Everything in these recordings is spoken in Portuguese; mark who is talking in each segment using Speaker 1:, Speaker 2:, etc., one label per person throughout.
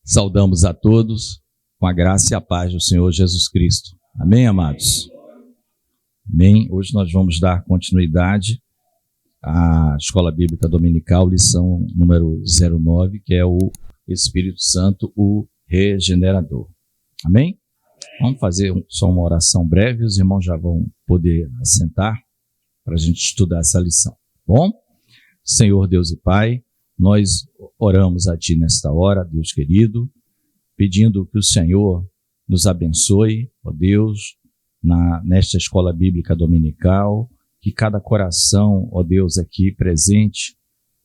Speaker 1: Saudamos a todos com a graça e a paz do Senhor Jesus Cristo. Amém, amados? Amém. Hoje nós vamos dar continuidade à Escola Bíblica Dominical, lição número 09, que é o Espírito Santo, o Regenerador. Amém? Vamos fazer só uma oração breve, os irmãos já vão poder assentar para a gente estudar essa lição. Bom? Senhor Deus e Pai, nós oramos a Ti nesta hora, Deus querido, pedindo que o Senhor nos abençoe, ó Deus, nesta escola bíblica dominical, que cada coração, ó Deus, aqui presente,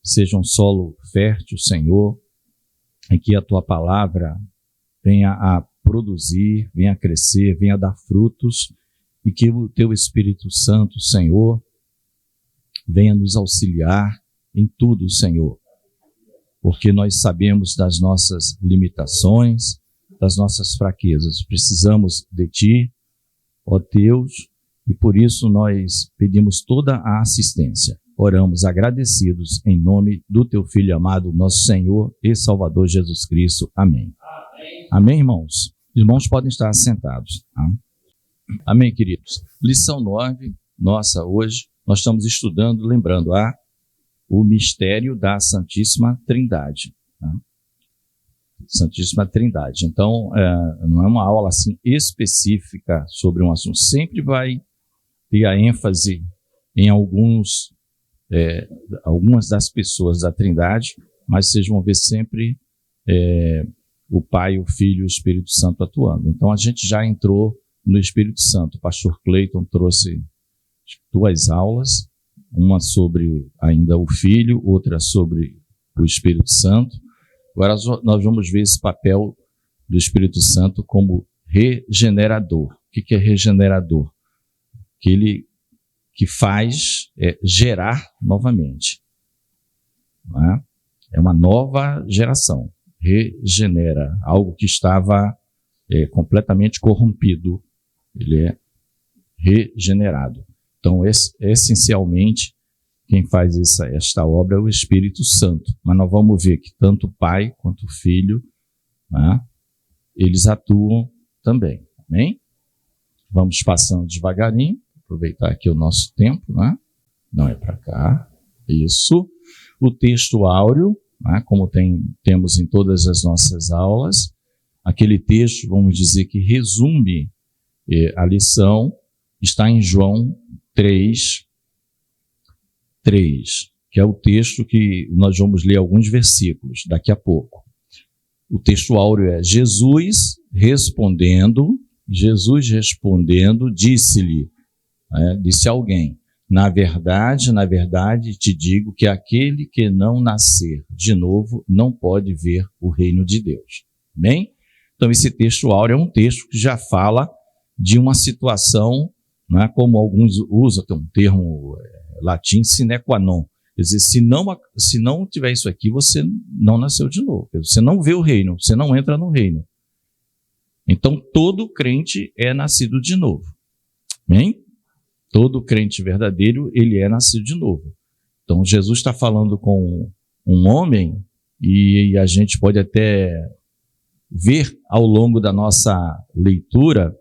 Speaker 1: seja um solo fértil, Senhor, em que a Tua palavra venha a produzir, venha a crescer, venha a dar frutos, e que o Teu Espírito Santo, Senhor, venha nos auxiliar em tudo, Senhor, porque nós sabemos das nossas limitações, das nossas fraquezas. Precisamos de Ti, ó Deus, e por isso nós pedimos toda a assistência. Oramos agradecidos em nome do Teu Filho amado, nosso Senhor e Salvador Jesus Cristo. Amém. Amém, amém, irmãos? Irmãos podem estar assentados. Tá? Amém, queridos? Lição 9, nossa, hoje nós estamos estudando, lembrando, o mistério da Santíssima Trindade. Tá? Santíssima Trindade. Então, não é uma aula assim específica sobre um assunto. Sempre vai ter a ênfase em algumas das pessoas da Trindade, mas vocês vão ver sempre o Pai, o Filho e o Espírito Santo atuando. Então, a gente já entrou no Espírito Santo. O pastor Cleiton trouxe 2 aulas, uma sobre ainda o Filho, outra sobre o Espírito Santo. Agora nós vamos ver esse papel do Espírito Santo como regenerador. O que é regenerador? Que faz gerar novamente. Não é? É uma nova geração. Regenera algo que estava completamente corrompido. Ele é regenerado. Então, essencialmente, quem faz esta obra é o Espírito Santo. Mas nós vamos ver que tanto o Pai quanto o Filho, né, eles atuam também. Amém? Vamos passando devagarinho, aproveitar aqui o nosso tempo, né? Não é para cá. Isso. O texto áureo, né, como temos em todas as nossas aulas, aquele texto, vamos dizer, que resume a lição, está em João 3, que é o texto que nós vamos ler alguns versículos daqui a pouco. O texto áureo é Jesus respondendo, disse-lhe, disse alguém, na verdade, te digo que aquele que não nascer de novo não pode ver o reino de Deus. Amém? Então esse texto áureo é um texto que já fala de uma situação, não é, como alguns usam, tem um termo latim, sine qua non. Quer dizer, se não tiver isso aqui, você não nasceu de novo. Você não vê o reino, você não entra no reino. Então, todo crente é nascido de novo. Amém? Todo crente verdadeiro, ele é nascido de novo. Então, Jesus está falando com um homem, e a gente pode até ver ao longo da nossa leitura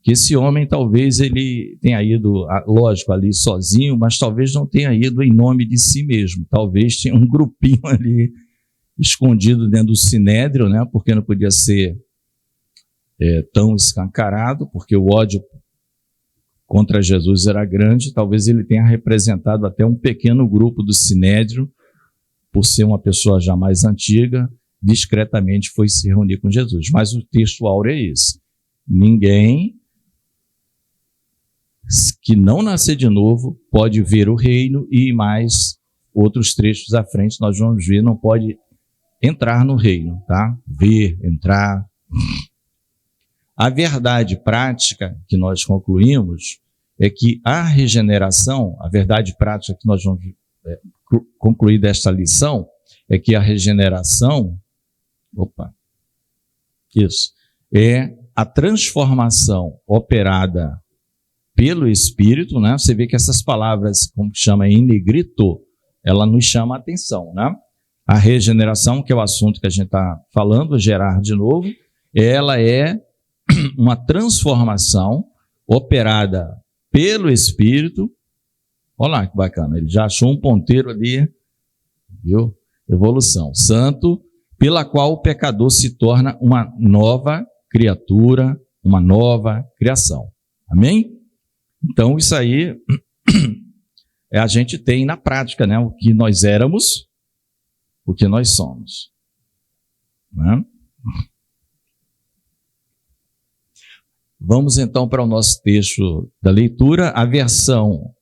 Speaker 1: que esse homem talvez ele tenha ido, lógico, ali sozinho, mas talvez não tenha ido em nome de si mesmo. Talvez tenha um grupinho ali escondido dentro do sinédrio, né? Porque não podia ser tão escancarado, porque o ódio contra Jesus era grande. Talvez ele tenha representado até um pequeno grupo do sinédrio, por ser uma pessoa já mais antiga, discretamente foi se reunir com Jesus. Mas o texto áureo é esse. Ninguém que não nascer de novo pode ver o reino, e mais outros trechos à frente nós vamos ver, não pode entrar no reino, tá? Ver, entrar. A verdade prática que nós concluímos é que a regeneração, a verdade prática que nós vamos concluir desta lição, é que a regeneração, é a transformação operada pelo Espírito, né? Você vê que essas palavras, como chama em negrito, ela nos chama a atenção, né? A regeneração, que é o assunto que a gente está falando, Gerard de novo, ela é uma transformação operada pelo Espírito. Olha lá que bacana, ele já achou um ponteiro ali, viu? Evolução. Santo, pela qual o pecador se torna uma nova criatura, uma nova criação. Amém? Então, isso aí a gente tem na prática, né? O que nós éramos, o que nós somos. Né? Vamos então para o nosso texto da leitura. A versão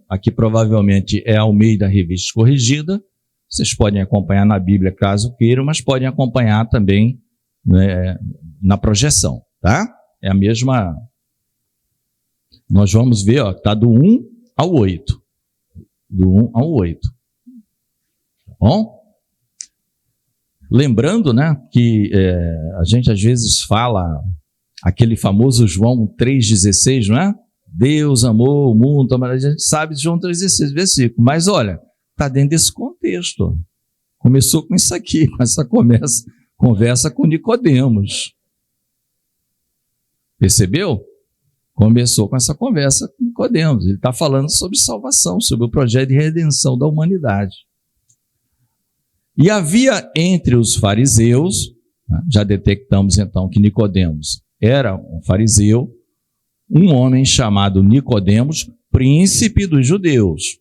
Speaker 1: aqui provavelmente é Almeida Revista Corrigida. Vocês podem acompanhar na Bíblia caso queiram, mas podem acompanhar também, né, na projeção, tá? É a mesma. Nós vamos ver, ó, tá do 1 ao 8. Do 1 ao 8. Tá bom? Lembrando, né, que a gente às vezes fala aquele famoso João 3,16, não é? Deus amou o mundo, mas a gente sabe de João 3,16, versículo. Mas olha, está dentro desse contexto. Começou com isso aqui, com essa conversa com Nicodemos. Percebeu? Começou com essa conversa com Nicodemos. Ele está falando sobre salvação, sobre o projeto de redenção da humanidade. E havia entre os fariseus, né, já detectamos então que Nicodemos era um fariseu, um homem chamado Nicodemos, príncipe dos judeus.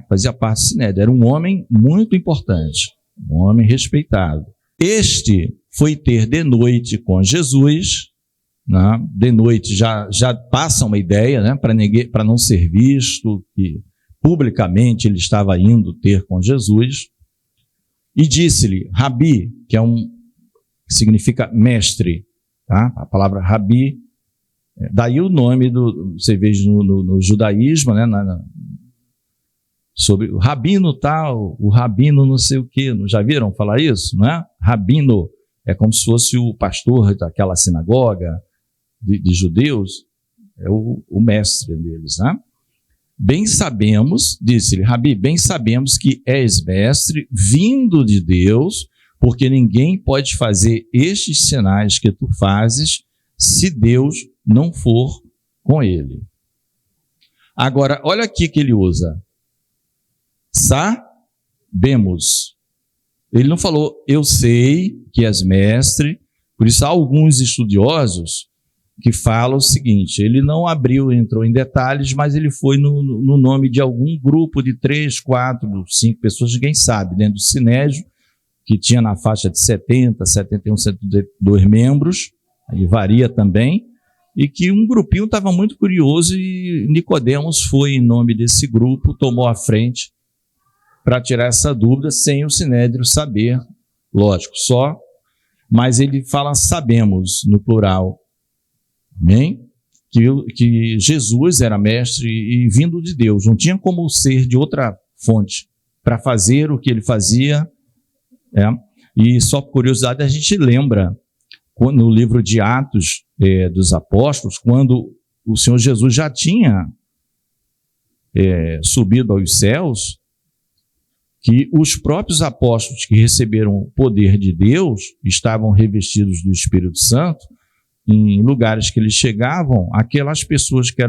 Speaker 1: Fazia parte do Sinédrio, era um homem muito importante, um homem respeitado. Este foi ter de noite com Jesus, né? De noite já passa uma ideia, né? Para não ser visto, que publicamente ele estava indo ter com Jesus, e disse-lhe, Rabi, que significa mestre, tá? A palavra Rabi, daí o nome você vê no judaísmo, né? Sobre o rabino tal, o rabino não sei o quê, já viram falar isso, não é? Rabino é como se fosse o pastor daquela sinagoga de judeus, é o mestre deles, né? Bem sabemos, disse-lhe, Rabi, bem sabemos que és mestre vindo de Deus, porque ninguém pode fazer estes sinais que tu fazes se Deus não for com ele. Agora, olha aqui que ele usa. Sabemos. Ele não falou, eu sei que és mestre. Por isso há alguns estudiosos que falam o seguinte, ele não entrou em detalhes, mas ele foi no nome de algum grupo de 3, 4, 5 pessoas, ninguém sabe, dentro do Sinédrio, que tinha na faixa de 70, 71, 72 membros, aí varia também, e que um grupinho estava muito curioso e Nicodemos foi em nome desse grupo, tomou a frente para tirar essa dúvida sem o Sinédrio saber, lógico, mas ele fala sabemos no plural, amém? Que Jesus era mestre e vindo de Deus, não tinha como ser de outra fonte para fazer o que ele fazia, e só por curiosidade a gente lembra no livro de Atos dos Apóstolos, quando o Senhor Jesus já tinha subido aos céus, que os próprios apóstolos que receberam o poder de Deus estavam revestidos do Espírito Santo, em lugares que eles chegavam, aquelas pessoas que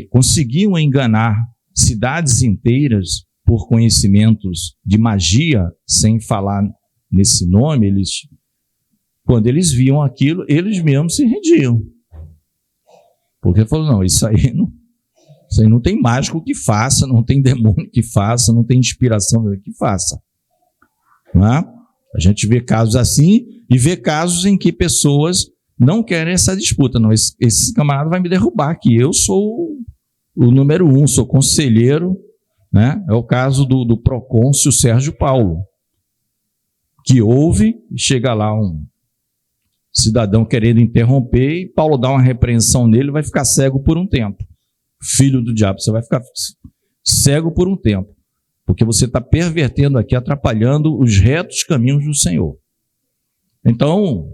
Speaker 1: conseguiam enganar cidades inteiras por conhecimentos de magia, sem falar nesse nome, quando eles viam aquilo, eles mesmos se rendiam. Porque falaram, não, isso aí não tem mágico que faça, não tem demônio que faça, não tem inspiração que faça. Não é? A gente vê casos assim e vê casos em que pessoas não querem essa disputa. Não, esse camarada vai me derrubar aqui, eu sou o número 1, sou conselheiro, né? É o caso do procônsul Sérgio Paulo, que ouve e chega lá um cidadão querendo interromper e Paulo dá uma repreensão nele e vai ficar cego por um tempo. Filho do diabo, você vai ficar cego por um tempo, porque você está pervertendo aqui, atrapalhando os retos caminhos do Senhor. Então,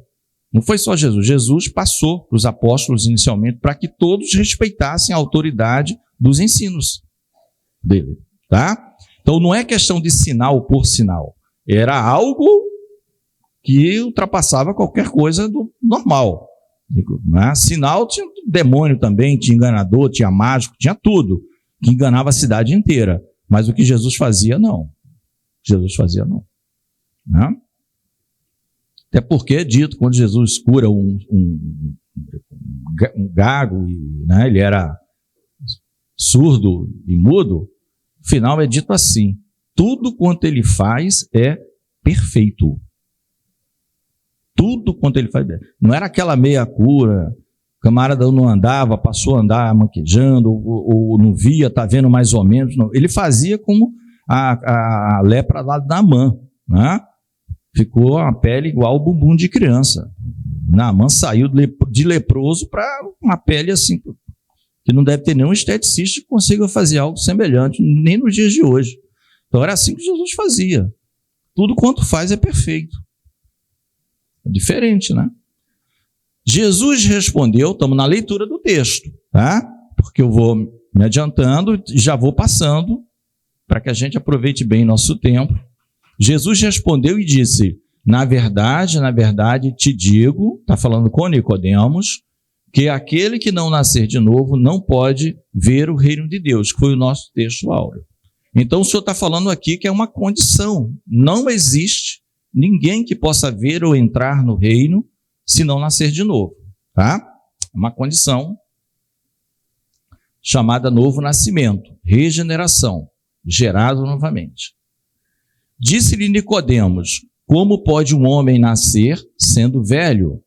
Speaker 1: não foi só Jesus. Jesus passou para os apóstolos inicialmente para que todos respeitassem a autoridade dos ensinos dele, tá? Então não é questão de sinal por sinal. Era algo que ultrapassava qualquer coisa do normal. Né? Sinal tinha demônio também, tinha enganador, tinha mágico, tinha tudo, que enganava a cidade inteira. Mas o que Jesus fazia, não. Jesus fazia, não. Né? Até porque é dito, quando Jesus cura um gago, né? Ele era surdo e mudo, no final é dito assim: tudo quanto ele faz é perfeito. Tudo quanto ele faz. Não era aquela meia cura, o camarada não andava, passou a andar manquejando, ou não via, está vendo mais ou menos. Não. Ele fazia como a lepra lá da Naamã, né? Ficou a pele igual ao bumbum de criança. Naamã saiu de leproso para uma pele assim, que não deve ter nenhum esteticista que consiga fazer algo semelhante, nem nos dias de hoje. Então era assim que Jesus fazia. Tudo quanto faz é perfeito. É diferente, né? Jesus respondeu, estamos na leitura do texto, tá? Porque eu vou me adiantando e já vou passando para que a gente aproveite bem nosso tempo. Jesus respondeu e disse: na verdade, te digo, está falando com Nicodemos, que aquele que não nascer de novo não pode ver o reino de Deus, que foi o nosso texto áureo. Então o Senhor está falando aqui que é uma condição. Não existe ninguém que possa ver ou entrar no reino se não nascer de novo, tá? Uma condição chamada novo nascimento, regeneração, gerado novamente. Disse-lhe Nicodemos: como pode um homem nascer sendo velho?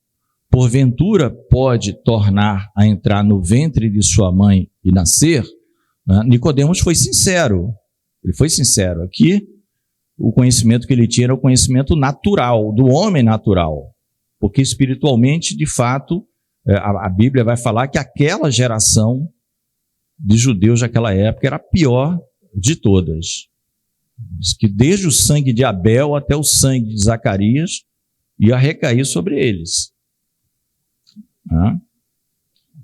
Speaker 1: Porventura pode tornar a entrar no ventre de sua mãe e nascer? Nicodemos foi sincero. Ele foi sincero. Aqui, o conhecimento que ele tinha era o conhecimento natural, do homem natural. Porque espiritualmente, de fato, a Bíblia vai falar que aquela geração de judeus daquela época era a pior de todas. Diz que desde o sangue de Abel até o sangue de Zacarias ia recair sobre eles.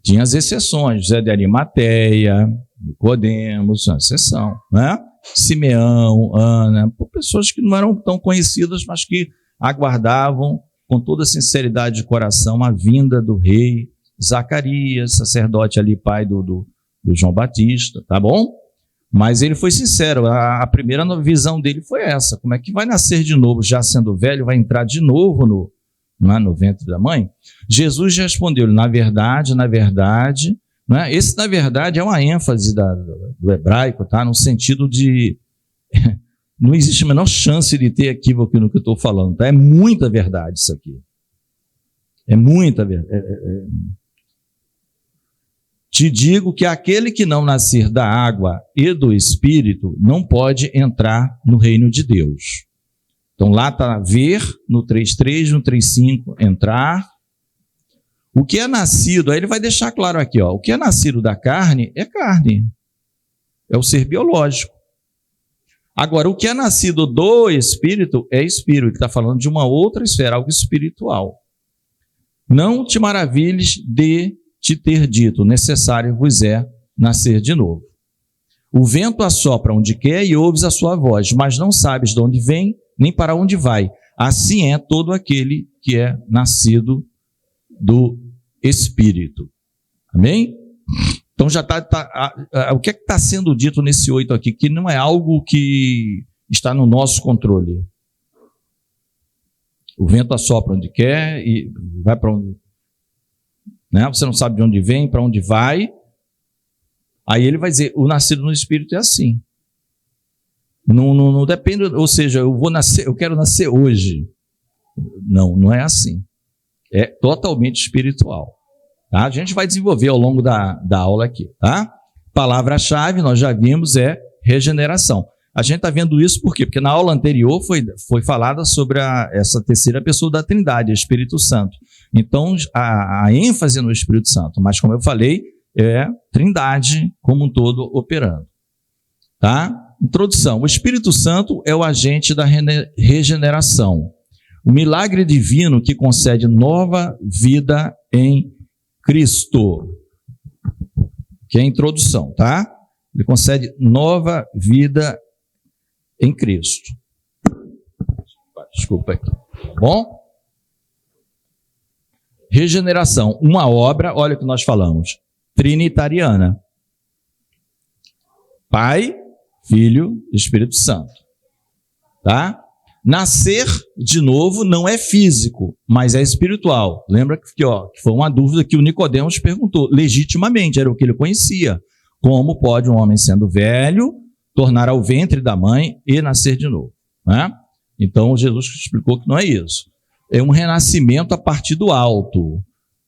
Speaker 1: Tinha as exceções, José de Arimateia, Nicodemos, uma exceção, né? Simeão, Ana, pessoas que não eram tão conhecidas, mas que aguardavam com toda sinceridade de coração a vinda do rei. Zacarias, sacerdote ali, pai do João Batista, tá bom? Mas ele foi sincero, a primeira visão dele foi essa: como é que vai nascer de novo, já sendo velho, vai entrar de novo no ventre da mãe? Jesus respondeu: na verdade, né? Esse na verdade é uma ênfase do hebraico, tá? No sentido de não existe a menor chance de ter equívoco no que eu estou falando, tá? É muita verdade isso aqui. É muita verdade. Te digo que aquele que não nascer da água e do Espírito não pode entrar no reino de Deus. Então lá está ver, no 3.3, no 3.5, entrar. O que é nascido, aí ele vai deixar claro aqui, ó, o que é nascido da carne, é o ser biológico. Agora, o que é nascido do Espírito é Espírito, ele está falando de uma outra esfera, algo espiritual. Não te maravilhes de te ter dito: necessário vos é nascer de novo. O vento assopra onde quer e ouves a sua voz, mas não sabes de onde vem, nem para onde vai. Assim é todo aquele que é nascido do Espírito. Amém? Então já o que é que está sendo dito nesse 8 aqui? Que não é algo que está no nosso controle. O vento assopra onde quer e vai para onde... Né? Você não sabe de onde vem, para onde vai. Aí ele vai dizer: o nascido no Espírito é assim. Não depende, ou seja, eu quero nascer hoje. Não é assim. É totalmente espiritual. Tá? A gente vai desenvolver ao longo da aula aqui. Tá? Palavra-chave, nós já vimos, é regeneração. A gente está vendo isso por quê? Porque na aula anterior foi falada sobre essa terceira pessoa da Trindade, o Espírito Santo. Então, a ênfase no Espírito Santo, mas como eu falei, é Trindade como um todo operando. Tá? Introdução: o Espírito Santo é o agente da regeneração, o milagre divino que concede nova vida em Cristo. Que é a introdução, tá? Ele concede nova vida em Cristo. Desculpa aqui. Bom? Regeneração, uma obra, olha o que nós falamos, trinitariana. Pai, Filho, Espírito Santo. Tá? Nascer de novo não é físico, mas é espiritual. Lembra que foi uma dúvida que o Nicodemos perguntou, legitimamente, era o que ele conhecia. Como pode um homem sendo velho tornar ao ventre da mãe e nascer de novo? Né? Então Jesus explicou que não é isso. É um renascimento a partir do alto,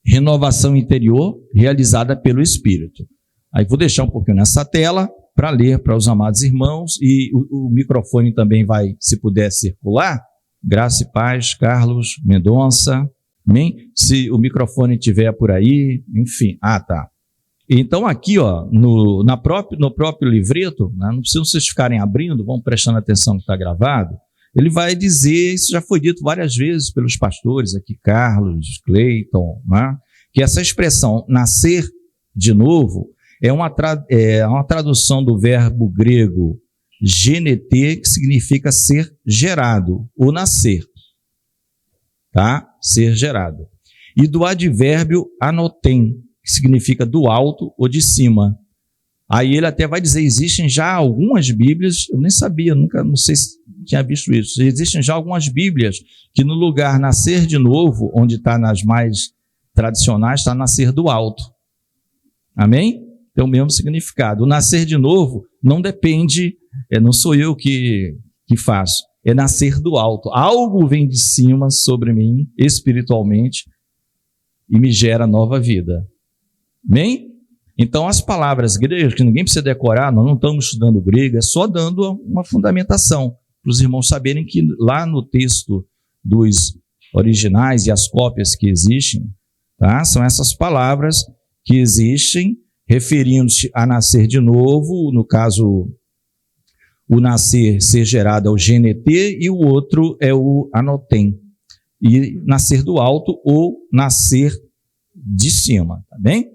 Speaker 1: renovação interior realizada pelo Espírito. Aí vou deixar um pouquinho nessa tela para ler para os amados irmãos, e o microfone também vai, se puder, circular. Graça e paz, Carlos Mendonça. Amém? Se o microfone estiver por aí, enfim. Tá. Então aqui, no próprio livreto, né, não precisa vocês ficarem abrindo, vão prestando atenção que está gravado, ele vai dizer, isso já foi dito várias vezes pelos pastores aqui, Carlos, Cleiton, né, que essa expressão nascer de novo é uma tradução do verbo grego geneter, que significa ser gerado, ou nascer. Tá? Ser gerado. E do advérbio anotem, que significa do alto ou de cima. Aí ele até vai dizer, existem já algumas Bíblias, eu nem sabia, não sei se tinha visto isso, existem já algumas Bíblias que no lugar nascer de novo, onde está nas mais tradicionais, está nascer do alto. Amém? Tem o mesmo significado. O nascer de novo não depende, não sou eu que faço, é nascer do alto. Algo vem de cima sobre mim, espiritualmente, e me gera nova vida. Amém? Então, as palavras gregas, que ninguém precisa decorar, nós não estamos estudando grego, é só dando uma fundamentação, para os irmãos saberem que lá no texto dos originais e as cópias que existem, tá? São essas palavras que existem, referindo-se a nascer de novo, no caso, o nascer, ser gerado é o geneter, e o outro é o anotem, e nascer do alto ou nascer de cima, tá bem?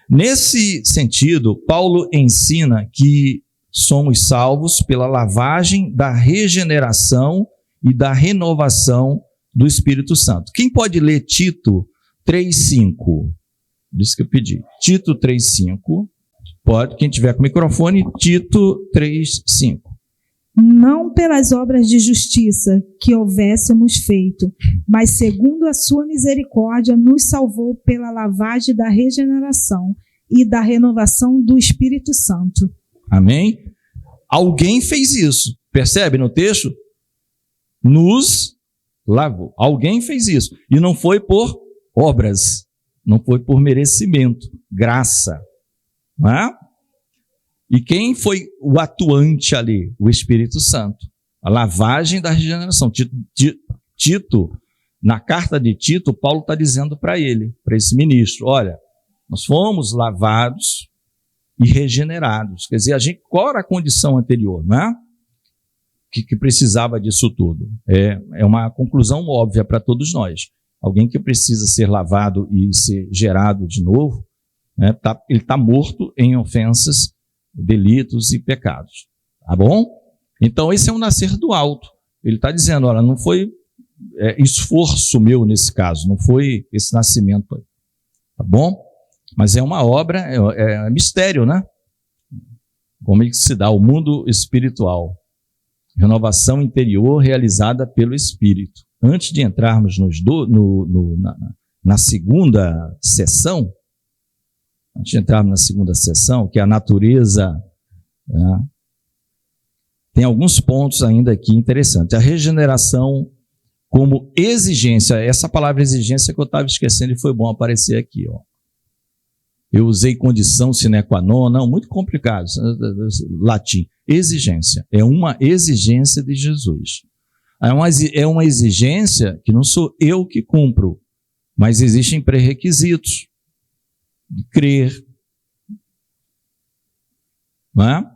Speaker 1: Nesse sentido, Paulo ensina que somos salvos pela lavagem da regeneração e da renovação do Espírito Santo. Quem pode ler Tito 3,5? Por isso que eu pedi. Tito 3,5. Pode, quem tiver com o microfone, Tito 3,5.
Speaker 2: Não pelas obras de justiça que houvéssemos feito, mas segundo a sua misericórdia, nos salvou pela lavagem da regeneração e da renovação do Espírito Santo.
Speaker 1: Amém? Alguém fez isso. Percebe no texto? Nos lavou. Alguém fez isso. E não foi por obras. Não foi por merecimento. Graça. Não é? E quem foi o atuante ali? O Espírito Santo. A lavagem da regeneração. Tito, na carta de Tito, Paulo está dizendo para ele, para esse ministro, olha, nós fomos lavados e regenerados. Quer dizer, qual era a condição anterior, não é? Que precisava disso tudo. É uma conclusão óbvia para todos nós. Alguém que precisa ser lavado e ser gerado de novo, né, ele está morto em ofensas, delitos e pecados. Tá bom? Então, esse é um nascer do alto. Ele está dizendo, olha, não foi esforço meu nesse caso, não foi esse nascimento aí. Tá bom? Mas é uma obra, é mistério, né? Como é que se dá o mundo espiritual? Renovação interior realizada pelo Espírito. Antes de entrarmos na segunda sessão, que é a natureza, né? Tem alguns pontos ainda aqui interessantes. A regeneração como exigência, essa palavra exigência que eu estava esquecendo e foi bom aparecer aqui, ó. Eu usei condição sine qua non, não, muito complicado, latim. Exigência, é uma exigência de Jesus. É uma exigência que não sou eu que cumpro, mas existem pré-requisitos de crer. Não é?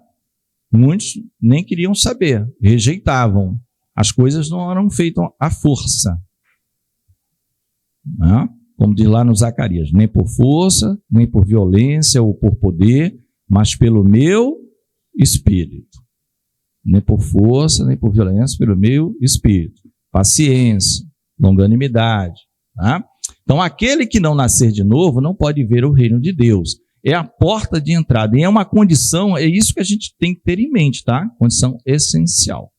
Speaker 1: Muitos nem queriam saber, rejeitavam. As coisas não eram feitas à força. Não é? Como diz lá no Zacarias, nem por força, nem por violência ou por poder, mas pelo meu Espírito. nem por força, nem por violência, pelo meu espírito. Paciência, longanimidade. Tá? Então, aquele que não nascer de novo não pode ver o reino de Deus. É a porta de entrada. E é uma condição, é isso que a gente tem que ter em mente, tá? Condição essencial.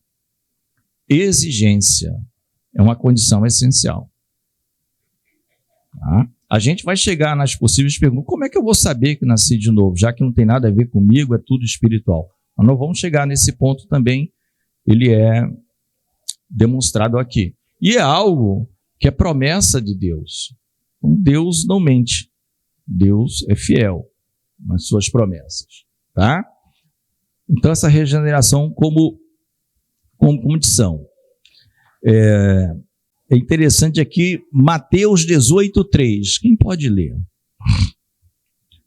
Speaker 1: Exigência. É uma condição essencial. Tá? A gente vai chegar nas possíveis perguntas. Como é que eu vou saber que nasci de novo? Já que não tem nada a ver comigo, é tudo espiritual. Mas nós vamos chegar nesse ponto também. Ele é demonstrado aqui. E é algo que é promessa de Deus. Então, Deus não mente. Deus é fiel nas suas promessas. Tá? Então, essa regeneração como condição. É interessante aqui, Mateus 18:3. Quem pode ler?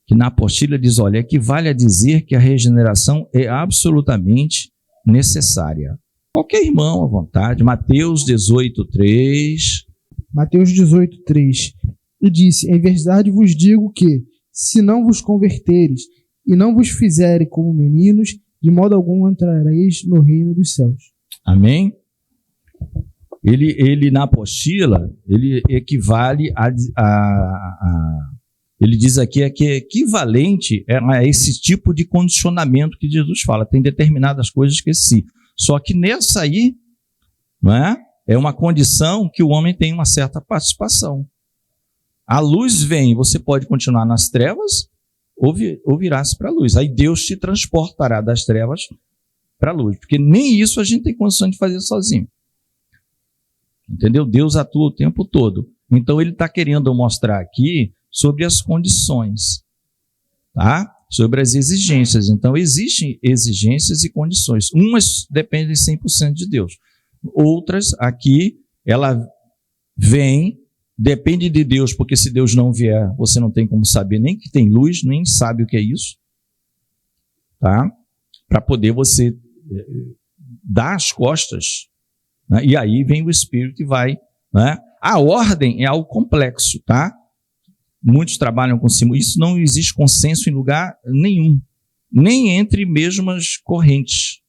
Speaker 1: Que na apostila diz, olha, equivale a dizer que a regeneração é absolutamente necessária. Qualquer irmão à vontade. Mateus 18:3.
Speaker 3: Mateus 18:3. E disse, em verdade vos digo que, se não vos converteres e não vos fizerem como meninos, de modo algum entrareis no reino dos céus.
Speaker 1: Amém? Ele na apostila, ele equivale ele diz aqui que é equivalente a esse tipo de condicionamento que Jesus fala. Tem determinadas coisas que sim. Só que nessa aí, não é uma condição que o homem tem uma certa participação. A luz vem, você pode continuar nas trevas ou virar-se para a luz. Aí Deus te transportará das trevas para a luz. Porque nem isso a gente tem condição de fazer sozinho. Entendeu? Deus atua o tempo todo. Então ele está querendo mostrar aqui sobre as condições, tá? Sobre as exigências. Então existem exigências e condições. Umas dependem 100% de Deus. Outras aqui, ela vem, depende de Deus, porque se Deus não vier, você não tem como saber nem que tem luz, nem sabe o que é isso, tá? Para poder você dar as costas, né? E aí vem o Espírito e vai, né? A ordem é algo complexo, tá? Muitos trabalham com isso, não existe consenso em lugar nenhum, nem entre mesmas correntes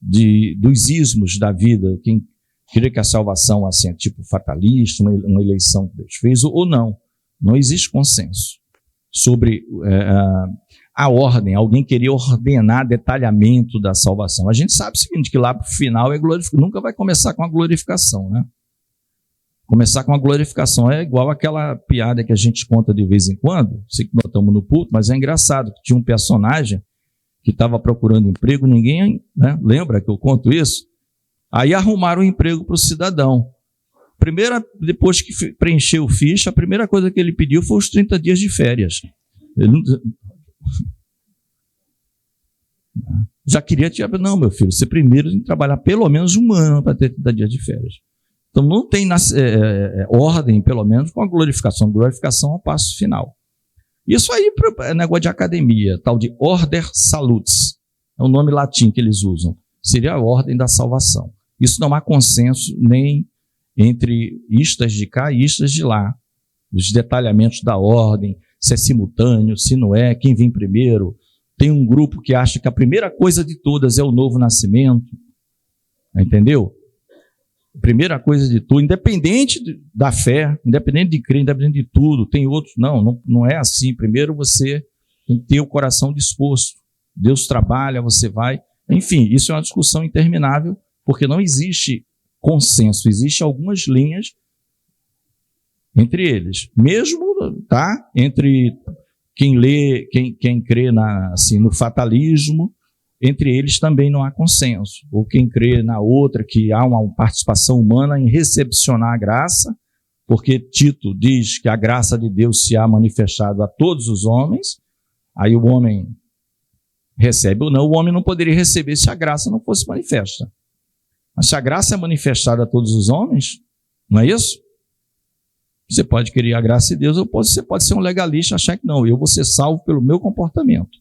Speaker 1: dos ismos da vida. Quem crê que a salvação assim, é tipo fatalista, uma eleição que Deus fez, ou não. Não existe consenso sobre a ordem, alguém querer ordenar detalhamento da salvação. A gente sabe o seguinte, que lá para o final é glorificação, nunca vai começar com a glorificação, né? Começar com a glorificação é igual aquela piada que a gente conta de vez em quando, sei que nós estamos no culto, mas é engraçado, que tinha um personagem que estava procurando emprego, ninguém, né, lembra que eu conto isso? Aí arrumaram um emprego para o cidadão. Depois que preencheu o ficha, a primeira coisa que ele pediu foi os 30 dias de férias. Ele não... Já queria não, meu filho, você primeiro tem que trabalhar pelo menos um ano para ter 30 dias de férias. Então não tem ordem, pelo menos, com a glorificação. A glorificação é o passo final. Isso aí é negócio de academia, tal de Order Salutis. É o nome latim que eles usam. Seria a ordem da salvação. Isso não há consenso nem entre istas de cá e istas de lá. Os detalhamentos da ordem, se é simultâneo, se não é, quem vem primeiro. Tem um grupo que acha que a primeira coisa de todas é o novo nascimento. Entendeu? Primeira coisa de tudo, independente da fé, independente de crer, independente de tudo, tem outros, não é assim. Primeiro você tem que ter o coração disposto. Deus trabalha, você vai. Enfim, isso é uma discussão interminável, porque não existe consenso, existem algumas linhas entre eles. Mesmo, tá? Entre quem lê, quem crê no fatalismo, entre eles também não há consenso. Ou quem crê na outra, que há uma participação humana em recepcionar a graça, porque Tito diz que a graça de Deus se há manifestado a todos os homens, aí o homem recebe ou não, o homem não poderia receber se a graça não fosse manifesta. Mas se a graça é manifestada a todos os homens, não é isso? Você pode querer a graça de Deus, você pode ser um legalista e achar que não, eu vou ser salvo pelo meu comportamento.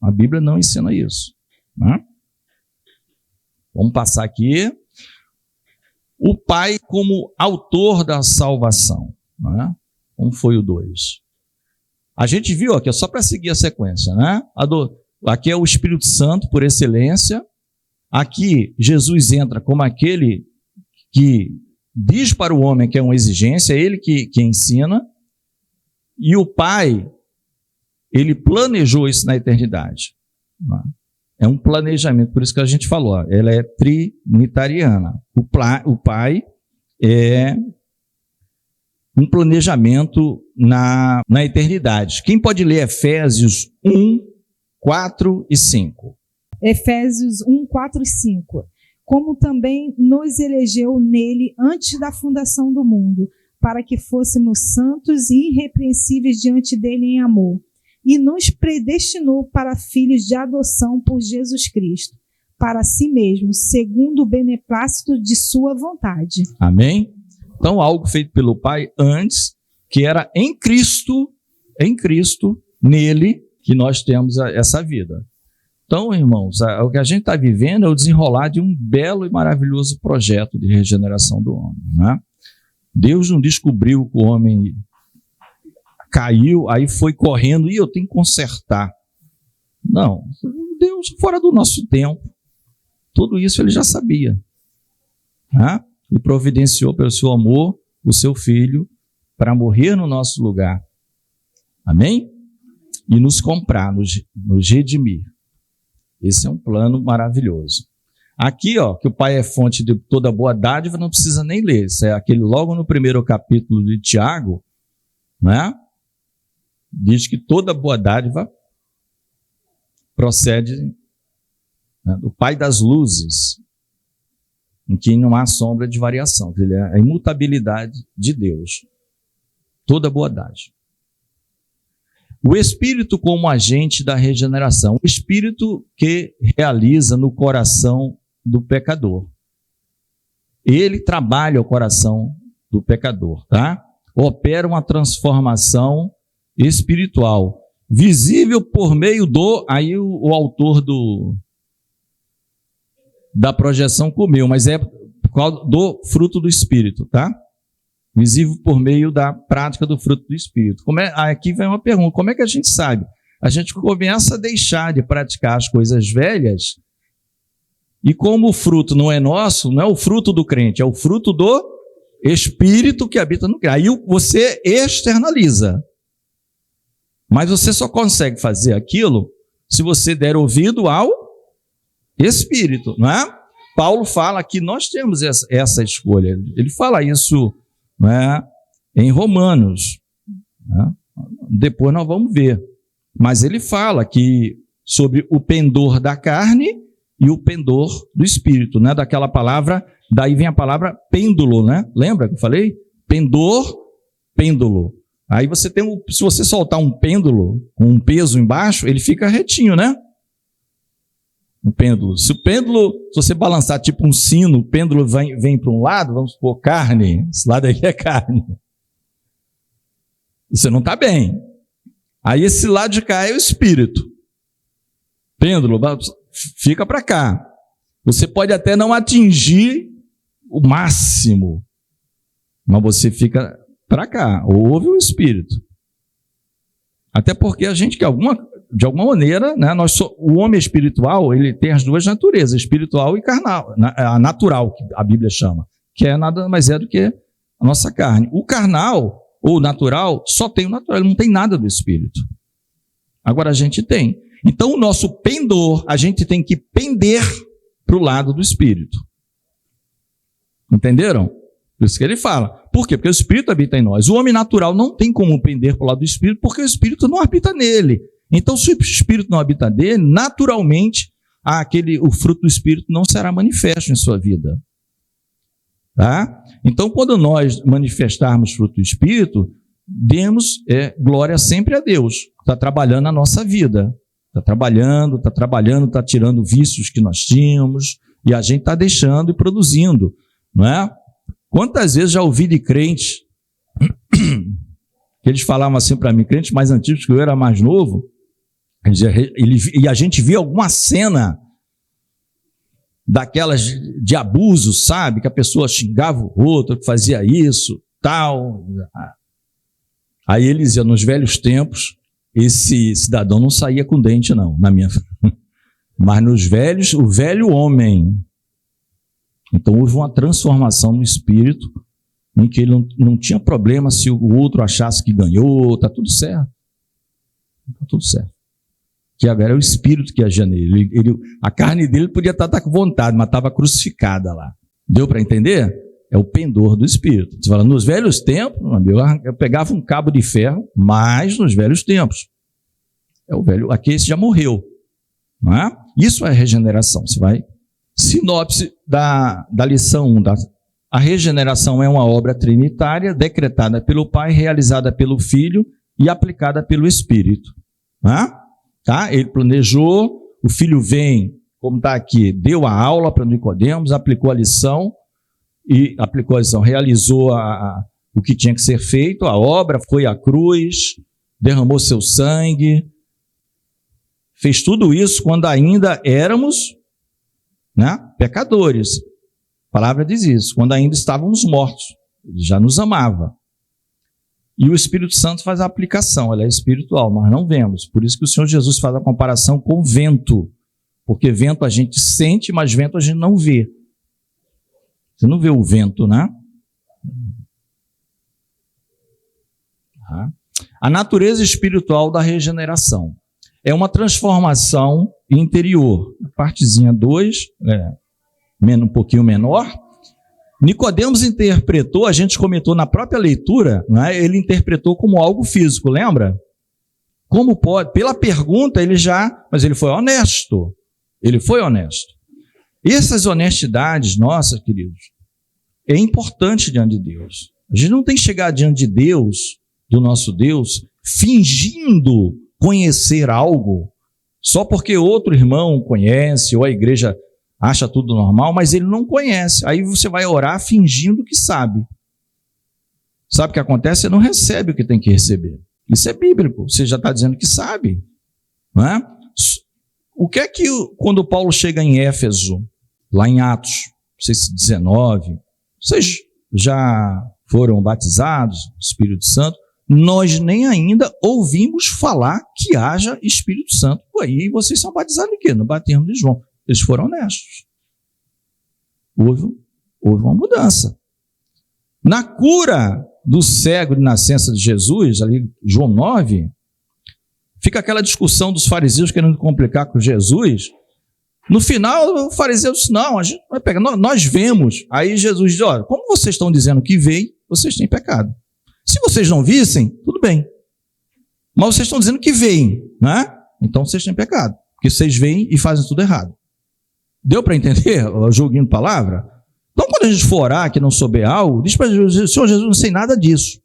Speaker 1: A Bíblia não ensina isso. Né? Vamos passar aqui. O Pai como autor da salvação. Né? Como foi o 2? A gente viu aqui, só para seguir a sequência, né? Aqui é o Espírito Santo por excelência, aqui Jesus entra como aquele que diz para o homem que é uma exigência, é ele que ensina, e o Pai, ele planejou isso na eternidade. É um planejamento, por isso que a gente falou, ela é trinitariana. O Pai é um planejamento na eternidade. Quem pode ler Efésios 1, 4 e 5?
Speaker 2: Efésios 1, 4 e 5. Como também nos elegeu nele antes da fundação do mundo, para que fôssemos santos e irrepreensíveis diante dele em amor, e nos predestinou para filhos de adoção por Jesus Cristo, para si mesmo, segundo o beneplácito de sua vontade.
Speaker 1: Amém? Então, algo feito pelo Pai antes, que era em Cristo, nele, que nós temos essa vida. Então, irmãos, o que a gente está vivendo é o desenrolar de um belo e maravilhoso projeto de regeneração do homem, né? Deus não descobriu que o homem caiu, aí foi correndo, e eu tenho que consertar. Não, Deus fora do nosso tempo. Tudo isso ele já sabia. Né? E providenciou pelo seu amor o seu filho para morrer no nosso lugar. Amém? E nos comprar, nos redimir. Esse é um plano maravilhoso. Aqui, ó, que o Pai é fonte de toda boa dádiva, não precisa nem ler. Isso é aquele logo no primeiro capítulo de Tiago, né? Diz que toda boa dádiva procede, né, do Pai das luzes, em que não há sombra de variação. Ele é a imutabilidade de Deus. Toda boa dádiva. O Espírito como agente da regeneração. O Espírito que realiza no coração do pecador. Ele trabalha o coração do pecador, tá? Opera uma transformação espiritual, visível por meio do... Aí o autor da projeção comeu, mas é por causa do fruto do Espírito, tá? Visível por meio da prática do fruto do Espírito. Aqui vem uma pergunta, como é que a gente sabe? A gente começa a deixar de praticar as coisas velhas, e como o fruto não é nosso, não é o fruto do crente, é o fruto do Espírito que habita no crente. Aí você externaliza. Mas você só consegue fazer aquilo se você der ouvido ao Espírito, não é? Paulo fala que nós temos essa escolha. Ele fala isso, não é, em Romanos. Né? Depois nós vamos ver. Mas ele fala que sobre o pendor da carne e o pendor do Espírito, né? Daquela palavra, daí vem a palavra pêndulo, né? Lembra que eu falei? Pendor, pêndulo. Aí você tem, se você soltar um pêndulo com um peso embaixo, ele fica retinho, né? Um pêndulo. Se você balançar tipo um sino, o pêndulo vem para um lado, vamos supor, carne, esse lado aqui é carne. Você não está bem. Aí esse lado de cá é o Espírito. Pêndulo, fica para cá. Você pode até não atingir o máximo, mas você fica para cá, ouve o Espírito. Até porque a gente, de alguma maneira, né, o homem espiritual, ele tem as duas naturezas, espiritual e carnal, a natural, que a Bíblia chama, que é nada mais é do que a nossa carne. O carnal, ou natural, só tem o natural, ele não tem nada do Espírito. Agora a gente tem. Então o nosso pendor, a gente tem que pender para o lado do Espírito. Entenderam? Por isso que ele fala. Por quê? Porque o Espírito habita em nós. O homem natural não tem como pender para o lado do Espírito, porque o Espírito não habita nele. Então, se o Espírito não habita nele, naturalmente, o fruto do Espírito não será manifesto em sua vida. Tá? Então, quando nós manifestarmos fruto do Espírito, demos glória sempre a Deus. Está trabalhando na nossa vida. Está trabalhando, está tirando vícios que nós tínhamos, e a gente está deixando e produzindo. Não é? Quantas vezes já ouvi de crentes, que eles falavam assim para mim, crentes mais antigos, que eu era mais novo, e a gente via alguma cena daquelas de abuso, sabe? Que a pessoa xingava o outro, que fazia isso, tal. Aí ele dizia, nos velhos tempos, esse cidadão não saía com dente, não, na minha... Mas nos velhos, o velho homem. Então houve uma transformação no espírito, em que ele não tinha problema se o outro achasse que ganhou, está tudo certo. Está tudo certo. Que agora é o espírito que agia nele. A carne dele podia estar com vontade, mas estava crucificada lá. Deu para entender? É o pendor do espírito. Você fala, nos velhos tempos, eu pegava um cabo de ferro, mas nos velhos tempos. É o velho, aqui esse já morreu. Não é? Isso é regeneração. Você vai. Sinopse da lição 1. A regeneração é uma obra trinitária, decretada pelo Pai, realizada pelo Filho e aplicada pelo Espírito. Não é? Tá? Ele planejou, o Filho vem, como está aqui, deu a aula para Nicodemos, aplicou a lição, realizou o que tinha que ser feito, a obra, foi à cruz, derramou seu sangue, fez tudo isso quando ainda éramos, né, pecadores. A palavra diz isso, quando ainda estávamos mortos, ele já nos amava. E o Espírito Santo faz a aplicação, ela é espiritual, nós não vemos. Por isso que o Senhor Jesus faz a comparação com o vento, porque vento a gente sente, mas vento a gente não vê. Você não vê o vento, né? A natureza espiritual da regeneração é uma transformação interior. A partezinha 2, um pouquinho menor. Nicodemos interpretou, a gente comentou na própria leitura, né? Ele interpretou como algo físico, lembra? Como pode? Pela pergunta mas ele foi honesto. Ele foi honesto. Essas honestidades nossas, queridos, é importante diante de Deus. A gente não tem que chegar diante de Deus, do nosso Deus, fingindo conhecer algo, só porque outro irmão conhece, ou a igreja acha tudo normal, mas ele não conhece. Aí você vai orar fingindo que sabe. Sabe o que acontece? Você não recebe o que tem que receber. Isso é bíblico. Você já está dizendo que sabe. Não é? O que é que, quando Paulo chega em Éfeso, lá em Atos 19, vocês já foram batizados no Espírito Santo? Nós nem ainda ouvimos falar que haja Espírito Santo. Aí vocês são batizados em quê? No batismo de João. Eles foram honestos. Houve uma mudança. Na cura do cego de nascença de Jesus, ali João 9, fica aquela discussão dos fariseus querendo complicar com Jesus. No final, o fariseu disse, não, a gente vai pegar, nós vemos. Aí Jesus diz, olha, como vocês estão dizendo que veio, vocês têm pecado. Se vocês não vissem, tudo bem. Mas vocês estão dizendo que veem, né? Então vocês têm pecado. Porque vocês veem e fazem tudo errado. Deu para entender o joguinho de palavra? Então, quando a gente for orar, que não souber algo, diz para Jesus, Senhor Jesus, não sei nada disso.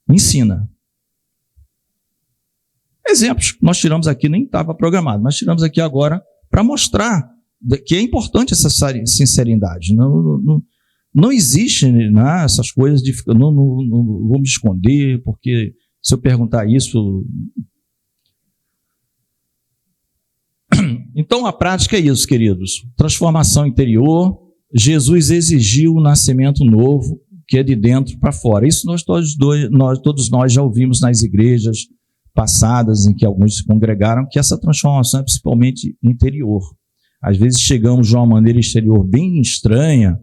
Speaker 1: Me ensina. Exemplos que nós tiramos aqui, nem estava programado, mas tiramos aqui agora para mostrar que é importante essa sinceridade. Não existe, né, essas coisas de não vou me esconder, porque se eu perguntar isso... Então, a prática é isso, queridos. Transformação interior. Jesus exigiu o nascimento novo, que é de dentro para fora. Isso todos nós já ouvimos nas igrejas passadas, em que alguns se congregaram, que essa transformação é principalmente interior. Às vezes chegamos de uma maneira exterior bem estranha,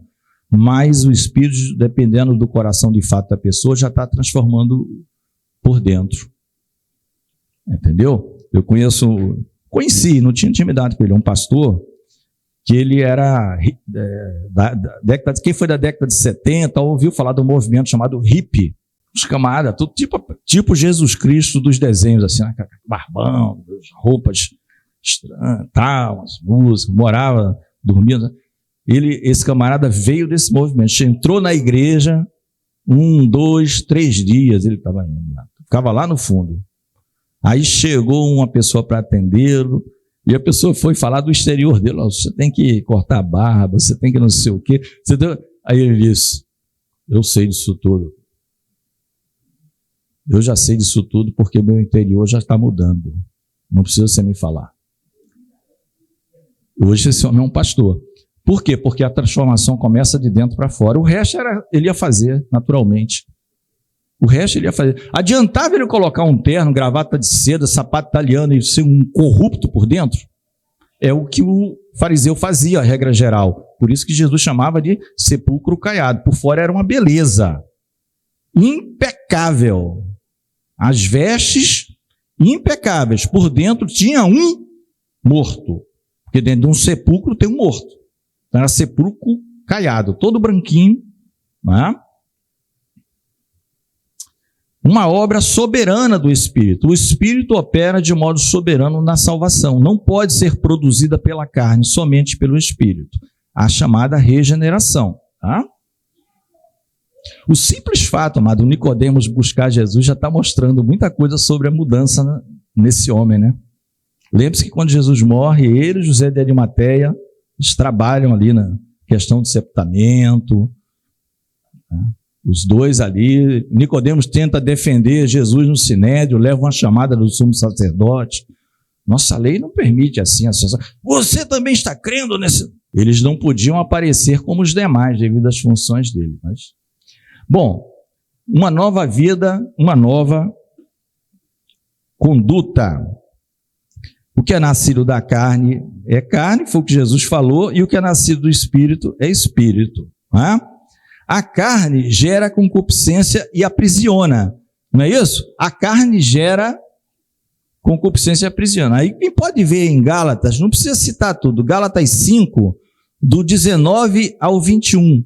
Speaker 1: mas o Espírito, dependendo do coração de fato da pessoa, já está transformando por dentro. Entendeu? Eu conheci, não tinha intimidade com ele, um pastor, que ele era quem foi da década de 70, ouviu falar do movimento chamado hippie, os camaradas, tudo tipo Jesus Cristo dos desenhos, assim, barbão, roupas estranhas, tal, as músicas, morava, dormia. Esse camarada veio desse movimento, entrou na igreja, 1, 2, 3 dias, ele estava indo lá, ficava lá no fundo. Aí chegou uma pessoa para atendê-lo, e a pessoa foi falar do exterior dele. Você tem que cortar a barba, você tem que não sei o quê. Aí ele disse, eu sei disso tudo. Eu já sei disso tudo porque o meu interior já está mudando. Não precisa você me falar. Hoje esse homem é um pastor. Por quê? Porque a transformação começa de dentro para fora. O resto ele ia fazer naturalmente. O resto ele ia fazer. Adiantava ele colocar um terno, gravata de seda, sapato italiano e ser um corrupto por dentro? é o que o fariseu fazia, a regra geral. Por isso que Jesus chamava de sepulcro caiado. Por fora era uma beleza impecável. As vestes impecáveis. Por dentro tinha um morto. Porque dentro de um sepulcro tem um morto. Então era sepulcro caiado, todo branquinho. Não é? Uma obra soberana do Espírito. O Espírito opera de modo soberano na salvação. Não pode ser produzida pela carne, somente pelo Espírito. A chamada regeneração. Tá? O simples fato, amado, Nicodemos buscar Jesus já está mostrando muita coisa sobre a mudança nesse homem, né? Lembre-se que quando Jesus morre, ele e José de Arimateia, eles trabalham ali na questão do sepultamento. Tá? Os dois ali, Nicodemos tenta defender Jesus no sinédrio, leva uma chamada do sumo sacerdote. Nossa lei não permite assim. Você também está crendo nesse... Eles não podiam aparecer como os demais, devido às funções dele. Mas... Bom, uma nova vida, uma nova conduta. O que é nascido da carne é carne, foi o que Jesus falou, e o que é nascido do Espírito é Espírito. Não é? A carne gera concupiscência e aprisiona, não é isso? A carne gera concupiscência e aprisiona. Aí quem pode ver em Gálatas, não precisa citar tudo, Gálatas 5, do 19 ao 21.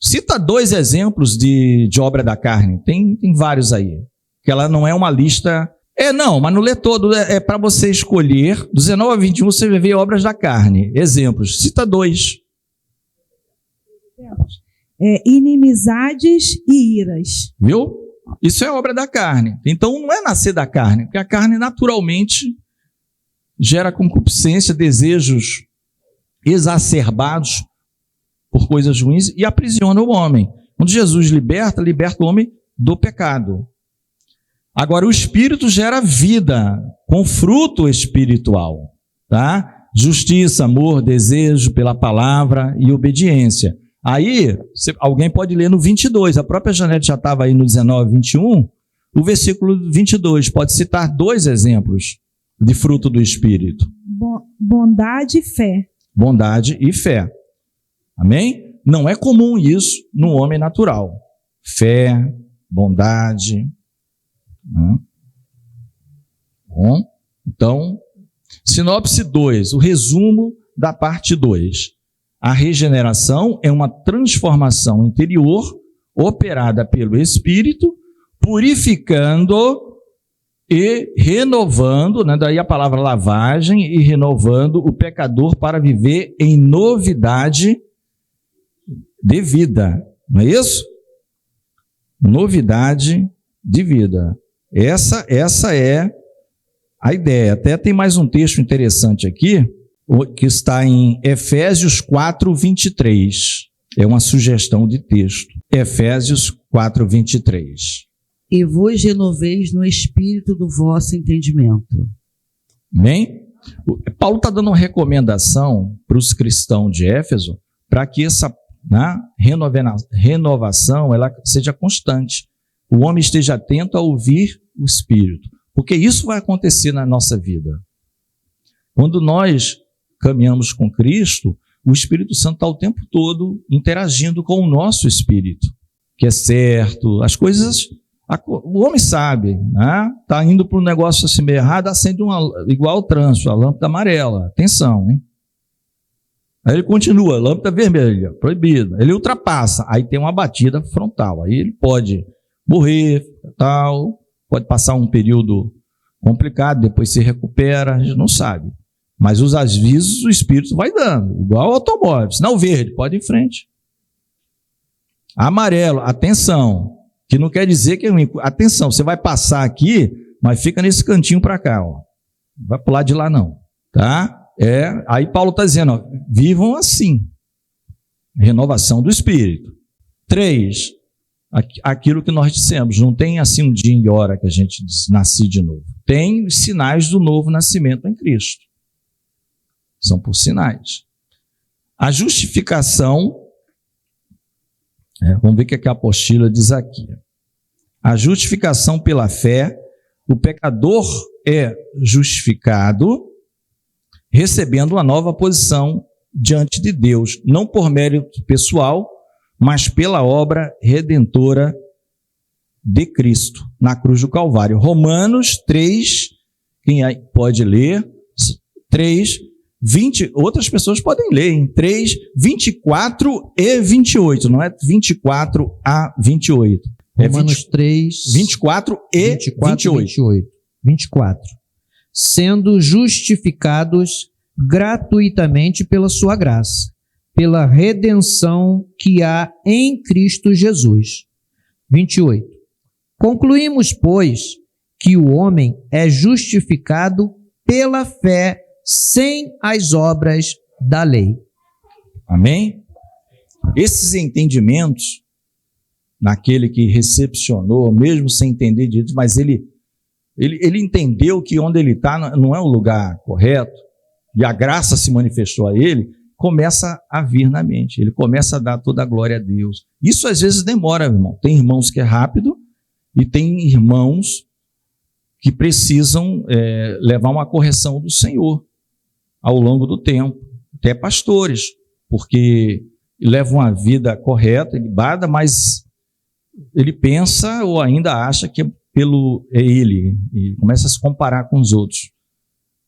Speaker 1: Cita 2 exemplos de obra da carne, tem vários aí, que ela não é uma lista... Não, mas não lê todo, é para você escolher, 19 a 21 você vai ver obras da carne, exemplos, cita 2.
Speaker 2: Inimizades e iras.
Speaker 1: Viu? Isso é obra da carne. Então não é nascer da carne, porque a carne naturalmente gera concupiscência, desejos exacerbados por coisas ruins e aprisiona o homem. Quando Jesus liberta o homem do pecado. Agora o Espírito gera vida com fruto espiritual, tá? Justiça, amor, desejo pela palavra e obediência. Aí, alguém pode ler no 22, a própria Janete já estava aí no 19, 21, o versículo 22, pode citar 2 exemplos de fruto do Espírito.
Speaker 2: Bondade e fé.
Speaker 1: Bondade e fé. Amém? Não é comum isso no homem natural. Fé, bondade. Bom, então, sinopse 2, o resumo da parte 2. A regeneração é uma transformação interior operada pelo Espírito, purificando e renovando, né, daí a palavra lavagem, e renovando o pecador para viver em novidade de vida. Não é isso? Novidade de vida. Essa é a ideia. Até tem mais um texto interessante aqui, que está em Efésios 4, 23. É uma sugestão de texto. Efésios 4, 23.
Speaker 4: E vos renoveis no espírito do vosso entendimento.
Speaker 1: Amém? Paulo está dando uma recomendação para os cristãos de Éfeso para que essa renovação ela seja constante. O homem esteja atento a ouvir o Espírito. Porque isso vai acontecer na nossa vida. Quando nós caminhamos com Cristo, o Espírito Santo está o tempo todo interagindo com o nosso espírito, que é certo, as coisas, o homem sabe, né? Está indo para um negócio assim meio errado, acende igual ao trânsito, a lâmpada amarela, atenção, hein? Aí ele continua, lâmpada vermelha, proibida, ele ultrapassa, aí tem uma batida frontal, aí ele pode morrer, tal, pode passar um período complicado, depois se recupera, a gente não sabe. Mas os avisos o Espírito vai dando, igual ao automóvel. Sinal verde, pode ir em frente. Amarelo, atenção, que não quer dizer que... Atenção, você vai passar aqui, mas fica nesse cantinho para cá, ó. Não vai pular de lá não, tá? Aí Paulo está dizendo, ó, vivam assim. Renovação do Espírito. 3, aquilo que nós dissemos, não tem assim um dia e hora que a gente nasce de novo. Tem os sinais do novo nascimento em Cristo. São por sinais. A justificação, vamos ver o que a apostila diz aqui. A justificação pela fé, o pecador é justificado, recebendo uma nova posição diante de Deus, não por mérito pessoal, mas pela obra redentora de Cristo na cruz do Calvário. Romanos 3, quem aí pode ler? 3, 20, outras pessoas podem ler, em 3, 24 e 28, não é 24 a 28.
Speaker 5: Romanos 3,
Speaker 1: 24 e 28.
Speaker 5: 24. Sendo justificados gratuitamente pela sua graça, pela redenção que há em Cristo Jesus. 28. Concluímos, pois, que o homem é justificado pela fé sem as obras da lei.
Speaker 1: Amém? Esses entendimentos, naquele que recepcionou, mesmo sem entender direito, mas ele entendeu que onde ele está não é o lugar correto, e a graça se manifestou a ele, começa a vir na mente, ele começa a dar toda a glória a Deus. Isso às vezes demora, irmão. Tem irmãos que é rápido, e tem irmãos que precisam levar uma correção do Senhor ao longo do tempo, até pastores, porque levam uma vida correta, ilibada, mas ele pensa ou ainda acha que é ele, e começa a se comparar com os outros.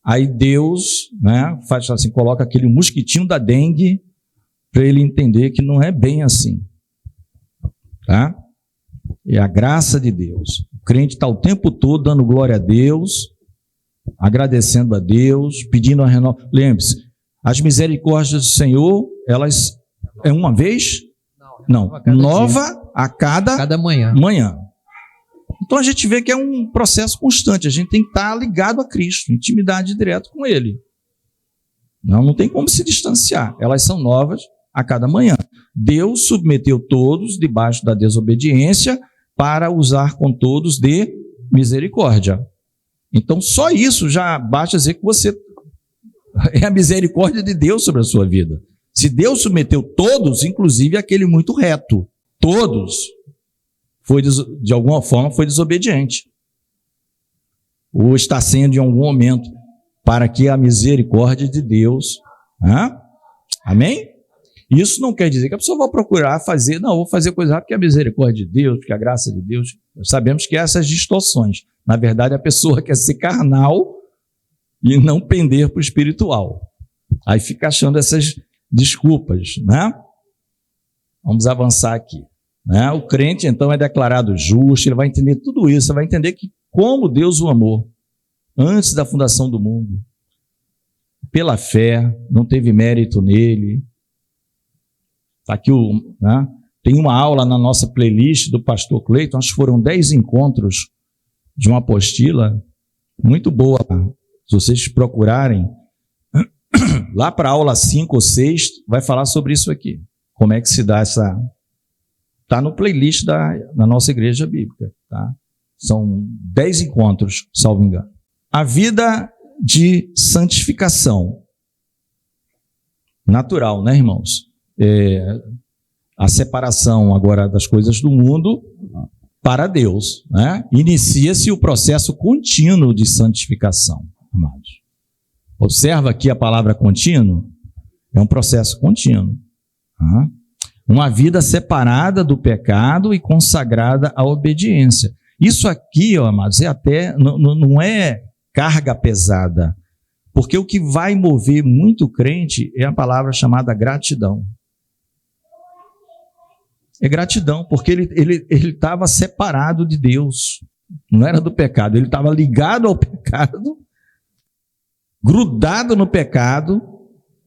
Speaker 1: Aí Deus, né, faz assim, coloca aquele mosquitinho da dengue para ele entender que não é bem assim, tá? É a graça de Deus. O crente está o tempo todo dando glória a Deus, agradecendo a Deus, pedindo a renovação. Lembre-se, as misericórdias do Senhor, elas é uma vez? Não, nova a cada manhã. Então a gente vê que é um processo constante, a gente tem que estar ligado a Cristo, intimidade direta com Ele. Não tem como se distanciar, elas são novas a cada manhã. Deus submeteu todos debaixo da desobediência para usar com todos de misericórdia. Então só isso já basta dizer que você é a misericórdia de Deus sobre a sua vida. Se Deus submeteu todos, inclusive aquele muito reto, todos, de alguma forma foi desobediente. Ou está sendo em algum momento, para que a misericórdia de Deus, amém? Isso não quer dizer que a pessoa vai procurar fazer, não, vou fazer coisa porque a misericórdia de Deus, porque a graça de Deus, sabemos que há essas distorções. Na verdade, a pessoa quer ser carnal e não pender para o espiritual. Aí fica achando essas desculpas, né? Vamos avançar aqui. Né? O crente, então, é declarado justo, ele vai entender tudo isso, ele vai entender que como Deus o amou antes da fundação do mundo, pela fé, não teve mérito nele. Está aqui, né? Tem uma aula na nossa playlist do pastor Cleiton, acho que foram 10 encontros de uma apostila, muito boa. Se vocês procurarem, lá para a aula 5 ou 6, vai falar sobre isso aqui. Como é que se dá essa... Está no playlist da nossa igreja bíblica. Tá? São 10 encontros, salvo engano. A vida de santificação. Natural, né, irmãos? A separação agora das coisas do mundo para Deus. Né? Inicia-se o processo contínuo de santificação, amados. Observa aqui a palavra contínuo. É um processo contínuo. Uma vida separada do pecado e consagrada à obediência. Isso aqui, ó, amados, não é carga pesada, porque o que vai mover muito crente é a palavra chamada gratidão. É gratidão, porque ele estava separado de Deus, não era do pecado, ele estava ligado ao pecado, grudado no pecado,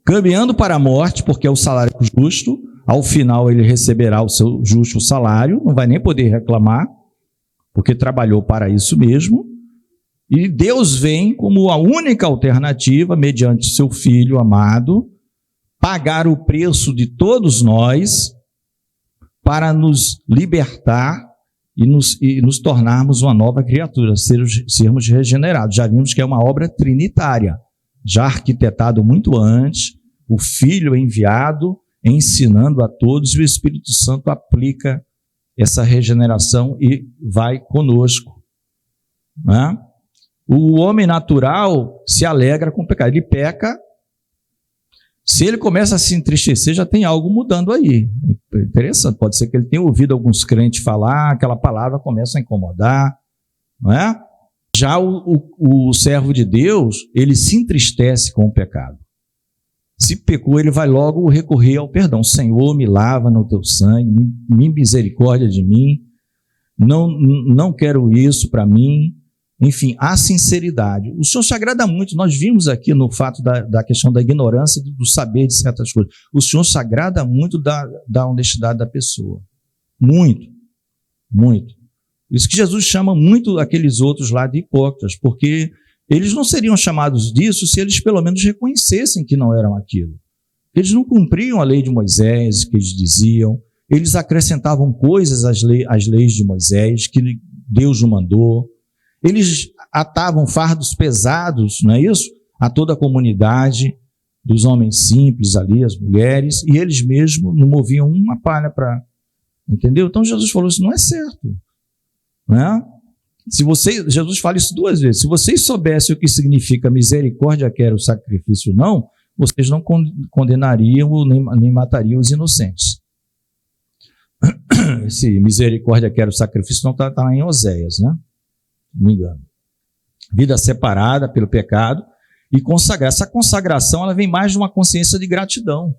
Speaker 1: caminhando para a morte, porque é o salário justo. Ao final ele receberá o seu justo salário, não vai nem poder reclamar, porque trabalhou para isso mesmo. E Deus vem como a única alternativa, mediante seu Filho amado, pagar o preço de todos nós para nos libertar e nos tornarmos uma nova criatura, sermos regenerados. Já vimos que é uma obra trinitária, já arquitetado muito antes, o Filho enviado, ensinando a todos, e o Espírito Santo aplica essa regeneração e vai conosco. Né? O homem natural se alegra com o pecado. Ele peca Se ele começa a se entristecer, já tem algo mudando aí. Interessante, pode ser que ele tenha ouvido alguns crentes falar, aquela palavra começa a incomodar, não é? Já o servo de Deus, ele se entristece com o pecado. Se pecou, ele vai logo recorrer ao perdão. Senhor, me lava no teu sangue, me misericórdia de mim, não quero isso para mim. Enfim, a sinceridade. O Senhor se agrada muito. Nós vimos aqui no fato da questão da ignorância e do saber de certas coisas. O Senhor se agrada muito da honestidade da pessoa. Muito, muito. Por isso que Jesus chama muito aqueles outros lá de hipócritas, porque eles não seriam chamados disso se eles pelo menos reconhecessem que não eram aquilo. Eles não cumpriam a lei de Moisés, que eles diziam. Eles acrescentavam coisas às leis de Moisés, que Deus o mandou. Eles atavam fardos pesados, não é isso? A toda a comunidade, dos homens simples ali, as mulheres, e eles mesmos não moviam uma palha para... Entendeu? Então Jesus falou, isso não é certo. Né? Jesus fala isso 2 vezes. Se vocês soubessem o que significa misericórdia quer o sacrifício não, vocês não condenariam nem matariam os inocentes. Esse misericórdia quer o sacrifício não está lá em Oséias, né? Não me engano. Vida separada pelo pecado e consagrar. Essa consagração ela vem mais de uma consciência de gratidão.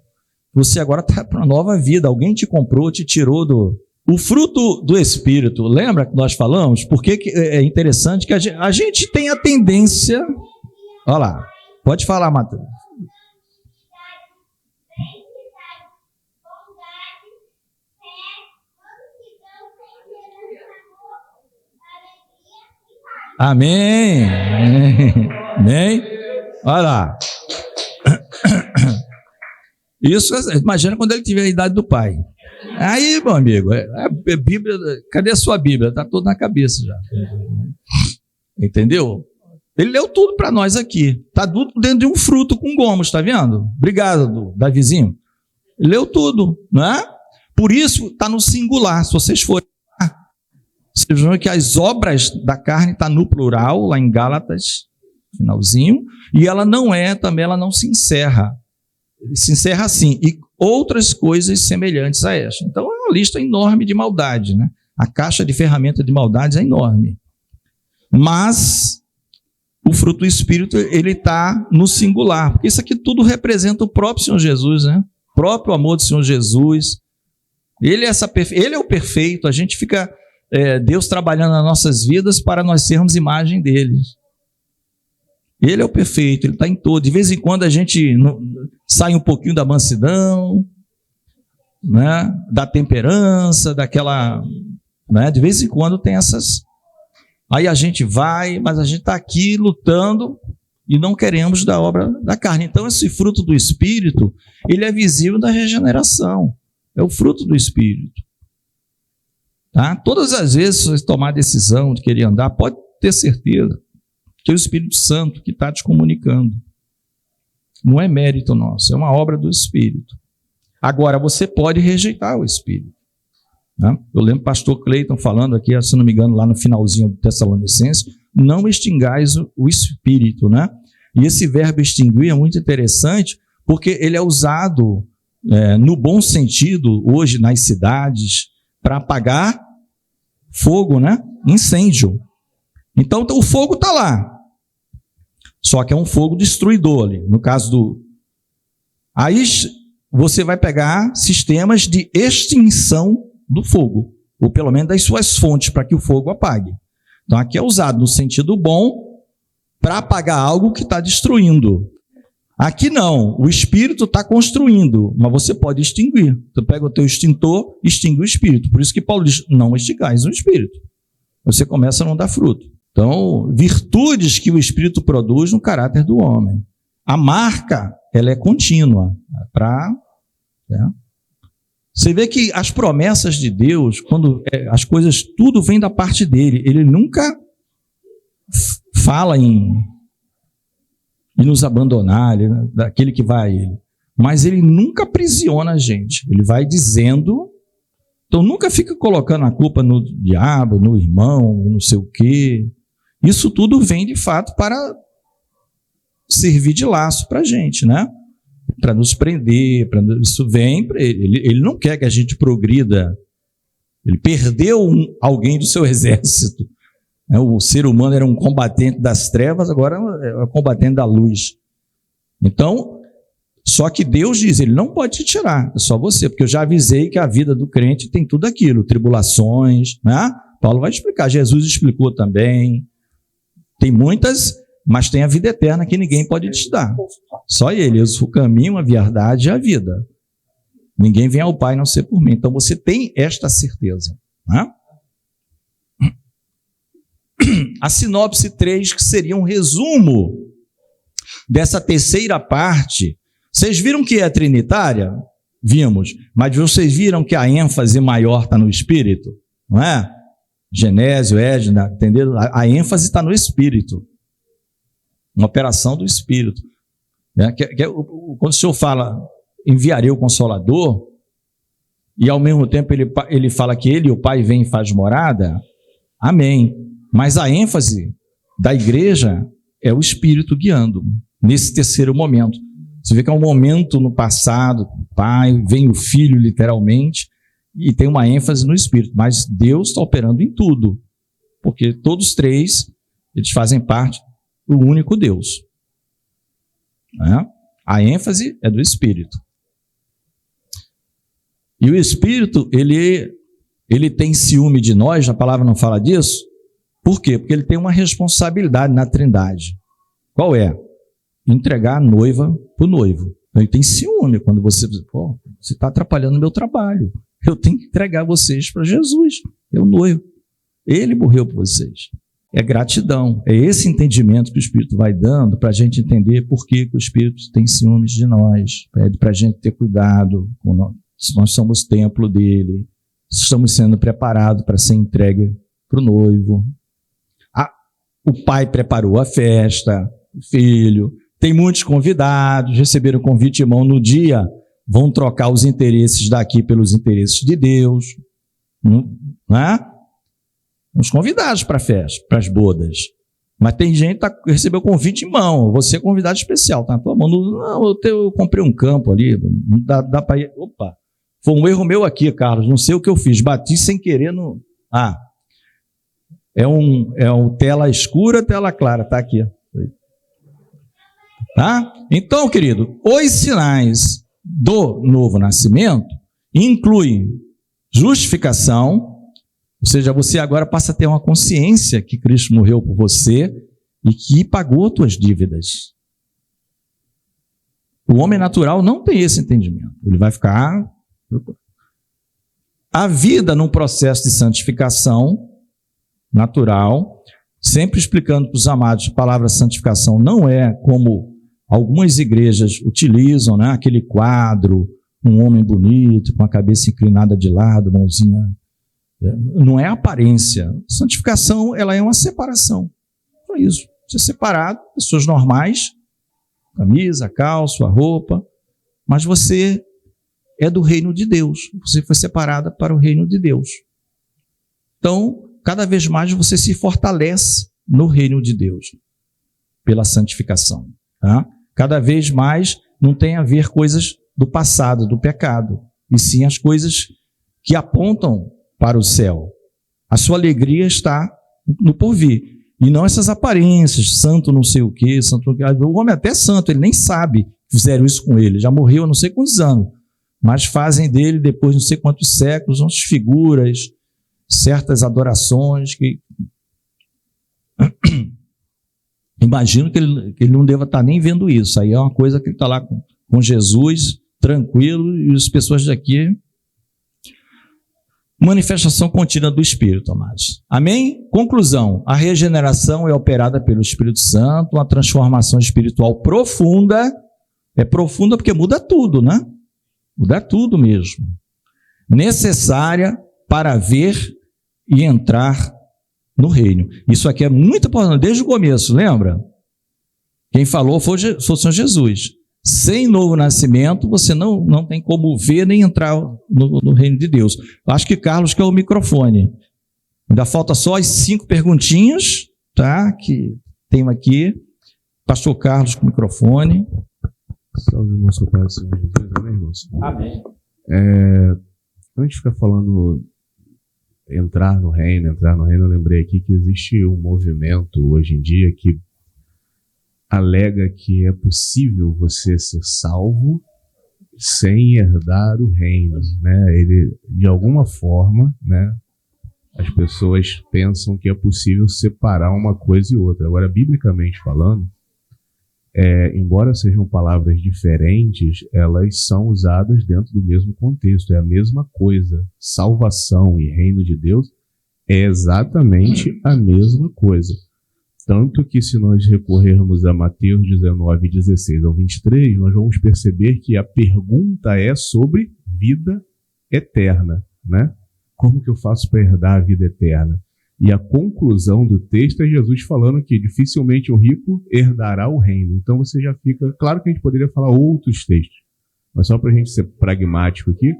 Speaker 1: Você agora está para uma nova vida. Alguém te comprou, te tirou do... O fruto do Espírito, lembra que nós falamos? Porque é interessante que a gente tem a tendência... Olha lá, pode falar, Matheus. Amém. Amém. Olha lá. Isso, imagina quando ele tiver a idade do pai. Aí, meu amigo, a Bíblia, cadê a sua Bíblia? Está toda na cabeça já. Entendeu? Ele leu tudo para nós aqui. Está tudo dentro de um fruto com gomos, está vendo? Obrigado, Davizinho. Ele leu tudo, não é? Por isso, está no singular. Se vocês forem vocês vão ver que as obras da carne está no plural, lá em Gálatas, finalzinho, e ela não se encerra. Ele se encerra assim, e outras coisas semelhantes a esta. Então é uma lista enorme de maldade, né? A caixa de ferramenta de maldades é enorme. Mas o fruto do Espírito, ele está no singular, porque isso aqui tudo representa o próprio Senhor Jesus, né? O próprio amor do Senhor Jesus. Ele é o perfeito, a gente fica... Deus trabalhando nas nossas vidas para nós sermos imagem dele. Ele é o perfeito, ele está em todo. De vez em quando a gente sai um pouquinho da mansidão, né, da temperança, daquela... Né, de vez em quando tem essas... Aí a gente vai, mas a gente está aqui lutando e não queremos da obra da carne. Então esse fruto do Espírito, ele é visível da regeneração. É o fruto do Espírito. Tá? Todas as vezes que você tomar a decisão de querer andar, pode ter certeza que é o Espírito Santo que está te comunicando. Não é mérito nosso, é uma obra do Espírito. Agora, você pode rejeitar o Espírito. Né? Eu lembro o pastor Cleiton falando aqui, se não me engano, lá no finalzinho do Tessalonicenses, não extingais o Espírito. Né? E esse verbo extinguir é muito interessante, porque ele é usado no bom sentido hoje nas cidades, para apagar fogo, né? Incêndio. Então o fogo está lá. Só que é um fogo destruidor ali. No caso do... Aí você vai pegar sistemas de extinção do fogo. Ou pelo menos das suas fontes, para que o fogo apague. Então aqui é usado no sentido bom para apagar algo que está destruindo. Aqui não, o Espírito está construindo, mas você pode extinguir. Você pega o teu extintor, extingue o Espírito. Por isso que Paulo diz, não extingais o Espírito. Você começa a não dar fruto. Então, virtudes que o Espírito produz no caráter do homem. A marca, ela é contínua. Você vê que as promessas de Deus, quando as coisas, tudo vem da parte dele. Ele nunca fala em nos abandonar, daquele que vai a ele. Mas ele nunca aprisiona a gente. Ele vai dizendo... Então nunca fica colocando a culpa no diabo, no irmão, não sei o quê. Isso tudo vem de fato para servir de laço para a gente, né? para nos prender, isso vem para ele. Ele não quer que a gente progrida. Ele perdeu alguém do seu exército. O ser humano era um combatente das trevas, agora é um combatente da luz. Então, só que Deus diz, ele não pode te tirar, é só você, porque eu já avisei que a vida do crente tem tudo aquilo, tribulações, né? Paulo vai explicar, Jesus explicou também, tem muitas, mas tem a vida eterna que ninguém pode te dar, só ele, o caminho, a verdade e a vida. Ninguém vem ao Pai a não ser por mim, então você tem esta certeza, né? A sinopse 3, que seria um resumo dessa terceira parte. Vocês viram que é trinitária? Vimos. Mas vocês viram que a ênfase maior está no Espírito? Não é? Genésio, Edna, entendeu? A ênfase está no Espírito. Uma operação do Espírito. Quando o Senhor fala, enviarei o Consolador, e ao mesmo tempo ele fala que ele e o Pai vêm e faz morada, amém. Mas a ênfase da igreja é o Espírito guiando nesse terceiro momento. Você vê que é um momento no passado, o Pai, vem o Filho literalmente, e tem uma ênfase no Espírito, mas Deus está operando em tudo, porque todos três, eles fazem parte do único Deus. Né? A ênfase é do Espírito. E o Espírito, ele tem ciúme de nós, a palavra não fala disso. Por quê? Porque ele tem uma responsabilidade na Trindade. Qual é? Entregar a noiva para o noivo. Ele tem ciúme quando você está atrapalhando o meu trabalho. Eu tenho que entregar vocês para Jesus, é o noivo. Ele morreu por vocês. É gratidão. É esse entendimento que o Espírito vai dando para a gente entender por que o Espírito tem ciúmes de nós. Pede para a gente ter cuidado. Nós somos templo dele. Estamos sendo preparados para ser entregue para o noivo. O pai preparou a festa, o filho. Tem muitos convidados, receberam o convite em mão no dia, vão trocar os interesses daqui pelos interesses de Deus. Não é? Os convidados para a festa, para as bodas. Mas tem gente que recebeu o convite em mão, você é convidado especial, tá na tua mão. Não, eu comprei um campo ali, não dá para ir. Opa, foi um erro meu aqui, Carlos, não sei o que eu fiz, bati sem querer no... É um tela escura, tela clara, tá aqui. Tá? Então, querido, os sinais do novo nascimento incluem justificação, ou seja, você agora passa a ter uma consciência que Cristo morreu por você e que pagou tuas dívidas. O homem natural não tem esse entendimento. Ele vai ficar... A vida num processo de santificação natural, sempre explicando para os amados, a palavra santificação não é como algumas igrejas utilizam, né? Aquele quadro, um homem bonito, com a cabeça inclinada de lado, mãozinha. Não é aparência. Santificação, ela é uma separação. Só isso. Você é separado, pessoas normais, camisa, calça, a roupa, mas você é do reino de Deus. Você foi separada para o reino de Deus. Então, cada vez mais você se fortalece no reino de Deus, pela santificação. Tá? Cada vez mais não tem a ver coisas do passado, do pecado, e sim as coisas que apontam para o céu. A sua alegria está no porvir, e não essas aparências, santo não sei o quê, santo não sei o quê. O homem é até santo, ele nem sabe que fizeram isso com ele, já morreu há não sei quantos anos, mas fazem dele, depois de não sei quantos séculos, umas figuras, certas adorações que imagino que ele não deva estar nem vendo isso. Aí é uma coisa que ele está lá com Jesus, tranquilo, e as pessoas daqui. Manifestação contínua do Espírito, amados. Amém? Conclusão. A regeneração é operada pelo Espírito Santo, uma transformação espiritual profunda. É profunda porque muda tudo, né? Muda tudo mesmo. Necessária para ver e entrar no reino. Isso aqui é muito importante, desde o começo, lembra? Quem falou foi o Senhor Jesus. Sem novo nascimento, você não tem como ver nem entrar no reino de Deus. Acho que Carlos quer o microfone. Ainda falta só as 5 perguntinhas, tá? Que tenho aqui. Pastor Carlos com o microfone.
Speaker 6: Salve, irmãos, com a paz do Senhor Jesus. Amém, irmãos?
Speaker 1: Amém.
Speaker 6: Antes de ficar falando entrar no reino, eu lembrei aqui que existe um movimento hoje em dia que alega que é possível você ser salvo sem herdar o reino, né? Ele, de alguma forma, né, as pessoas pensam que é possível separar uma coisa e outra. Agora, biblicamente falando, embora sejam palavras diferentes, elas são usadas dentro do mesmo contexto, é a mesma coisa. Salvação e reino de Deus é exatamente a mesma coisa. Tanto que, se nós recorrermos a Mateus 19, 16 ao 23, nós vamos perceber que a pergunta é sobre vida eterna, né? Como que eu faço para herdar a vida eterna? E a conclusão do texto é Jesus falando que dificilmente o rico herdará o reino. Então você já fica... Claro que a gente poderia falar outros textos, mas só para a gente ser pragmático aqui,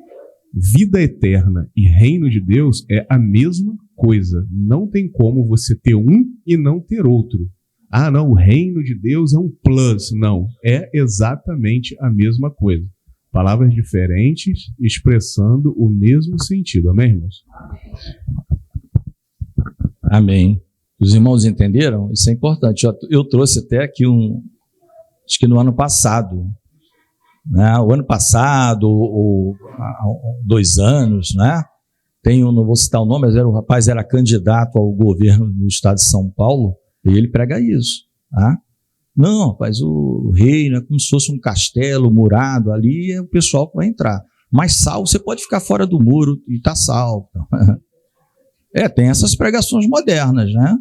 Speaker 6: vida eterna e reino de Deus é a mesma coisa. Não tem como você ter um e não ter outro. Ah, não, o reino de Deus é um plus. Não, é exatamente a mesma coisa. Palavras diferentes expressando o mesmo sentido. Amém, irmãos?
Speaker 1: Amém. Os irmãos entenderam? Isso é importante. Eu trouxe até aqui acho que no ano passado, né? O ano passado, ou há 2 anos, né? Não vou citar o nome, mas o rapaz era candidato ao governo do estado de São Paulo, e ele prega isso, tá? Não, rapaz, o reino é como se fosse um castelo murado ali, é o pessoal que vai entrar. Mas salvo, você pode ficar fora do muro e está salvo. Tem essas pregações modernas, né?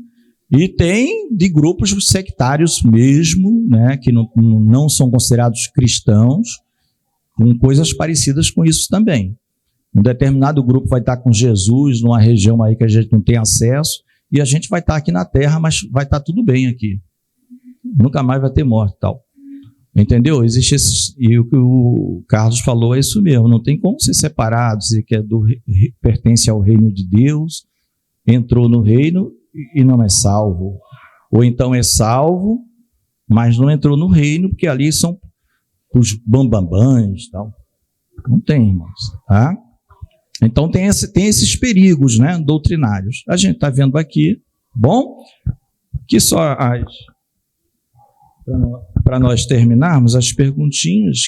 Speaker 1: E tem de grupos sectários mesmo, né? Que não são considerados cristãos, com coisas parecidas com isso também. Um determinado grupo vai estar com Jesus numa região aí que a gente não tem acesso, e a gente vai estar aqui na terra, mas vai estar tudo bem aqui. Nunca mais vai ter morte e tal. Entendeu? Existe e o que o Carlos falou é isso mesmo. Não tem como ser separado, dizer que pertence ao reino de Deus, entrou no reino e não é salvo. Ou então é salvo, mas não entrou no reino, porque ali são os bambambãs e tal. Não tem, irmãos. Tá? Então tem esses perigos, né, doutrinários. A gente está vendo aqui, bom, que só para nós terminarmos as perguntinhas,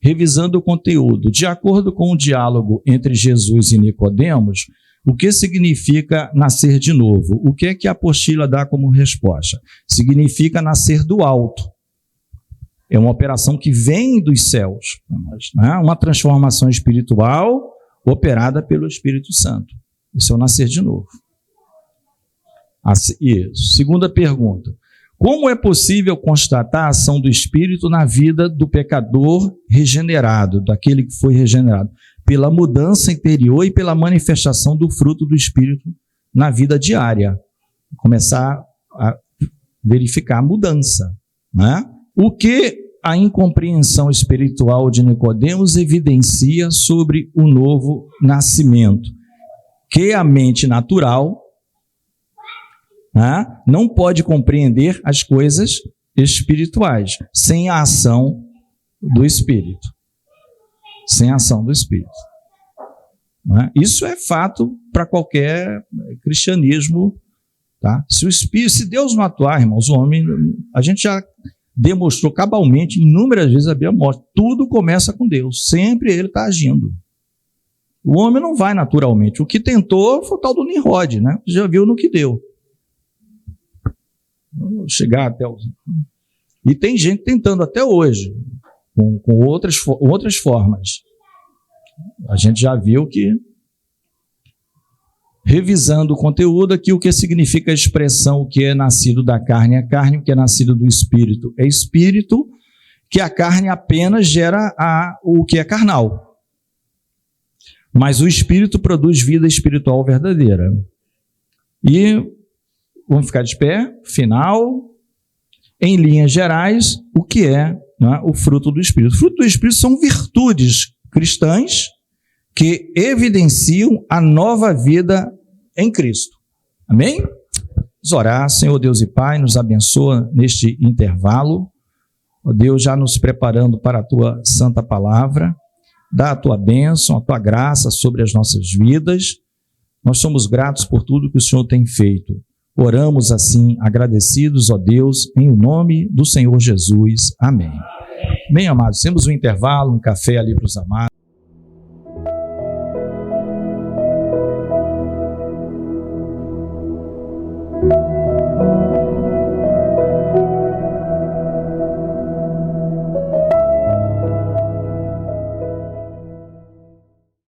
Speaker 1: revisando o conteúdo. De acordo com o diálogo entre Jesus e Nicodemos, o que significa nascer de novo? O que é que a apostila dá como resposta? Significa nascer do alto. É uma operação que vem dos céus, né? Uma transformação espiritual operada pelo Espírito Santo. Isso é o nascer de novo. Isso. Segunda pergunta. Como é possível constatar a ação do Espírito na vida do pecador regenerado, daquele que foi regenerado? Pela mudança interior e pela manifestação do fruto do Espírito na vida diária. Começar a verificar a mudança, né? O que a incompreensão espiritual de Nicodemos evidencia sobre o novo nascimento? Que a mente natural, né, não pode compreender as coisas espirituais sem a ação do Espírito. Sem a ação do Espírito. Né? Isso é fato para qualquer cristianismo. Tá? Se Deus não atuar, irmãos, o homem, a gente já demonstrou cabalmente, inúmeras vezes, a Bíblia mostra, tudo começa com Deus, sempre ele está agindo. O homem não vai naturalmente. O que tentou foi o tal do Nimrod, né? Já viu no que deu. Chegar até o... E tem gente tentando até hoje, com outras formas. A gente já viu que, revisando o conteúdo aqui, o que significa a expressão o que é nascido da carne é carne, o que é nascido do espírito é espírito, que a carne apenas gera o que é carnal. Mas o espírito produz vida espiritual verdadeira. E vamos ficar de pé, final, em linhas gerais, o que é, né, o fruto do Espírito. O fruto do Espírito são virtudes cristãs que evidenciam a nova vida em Cristo. Amém? Vamos orar. Senhor Deus e Pai, nos abençoa neste intervalo. Ó Deus, já nos preparando para a tua santa palavra, dá a tua bênção, a tua graça sobre as nossas vidas. Nós somos gratos por tudo que o Senhor tem feito. Oramos assim, agradecidos, ó Deus, em o nome do Senhor Jesus. Amém. Bem, amados, temos um intervalo, um café ali para os amados.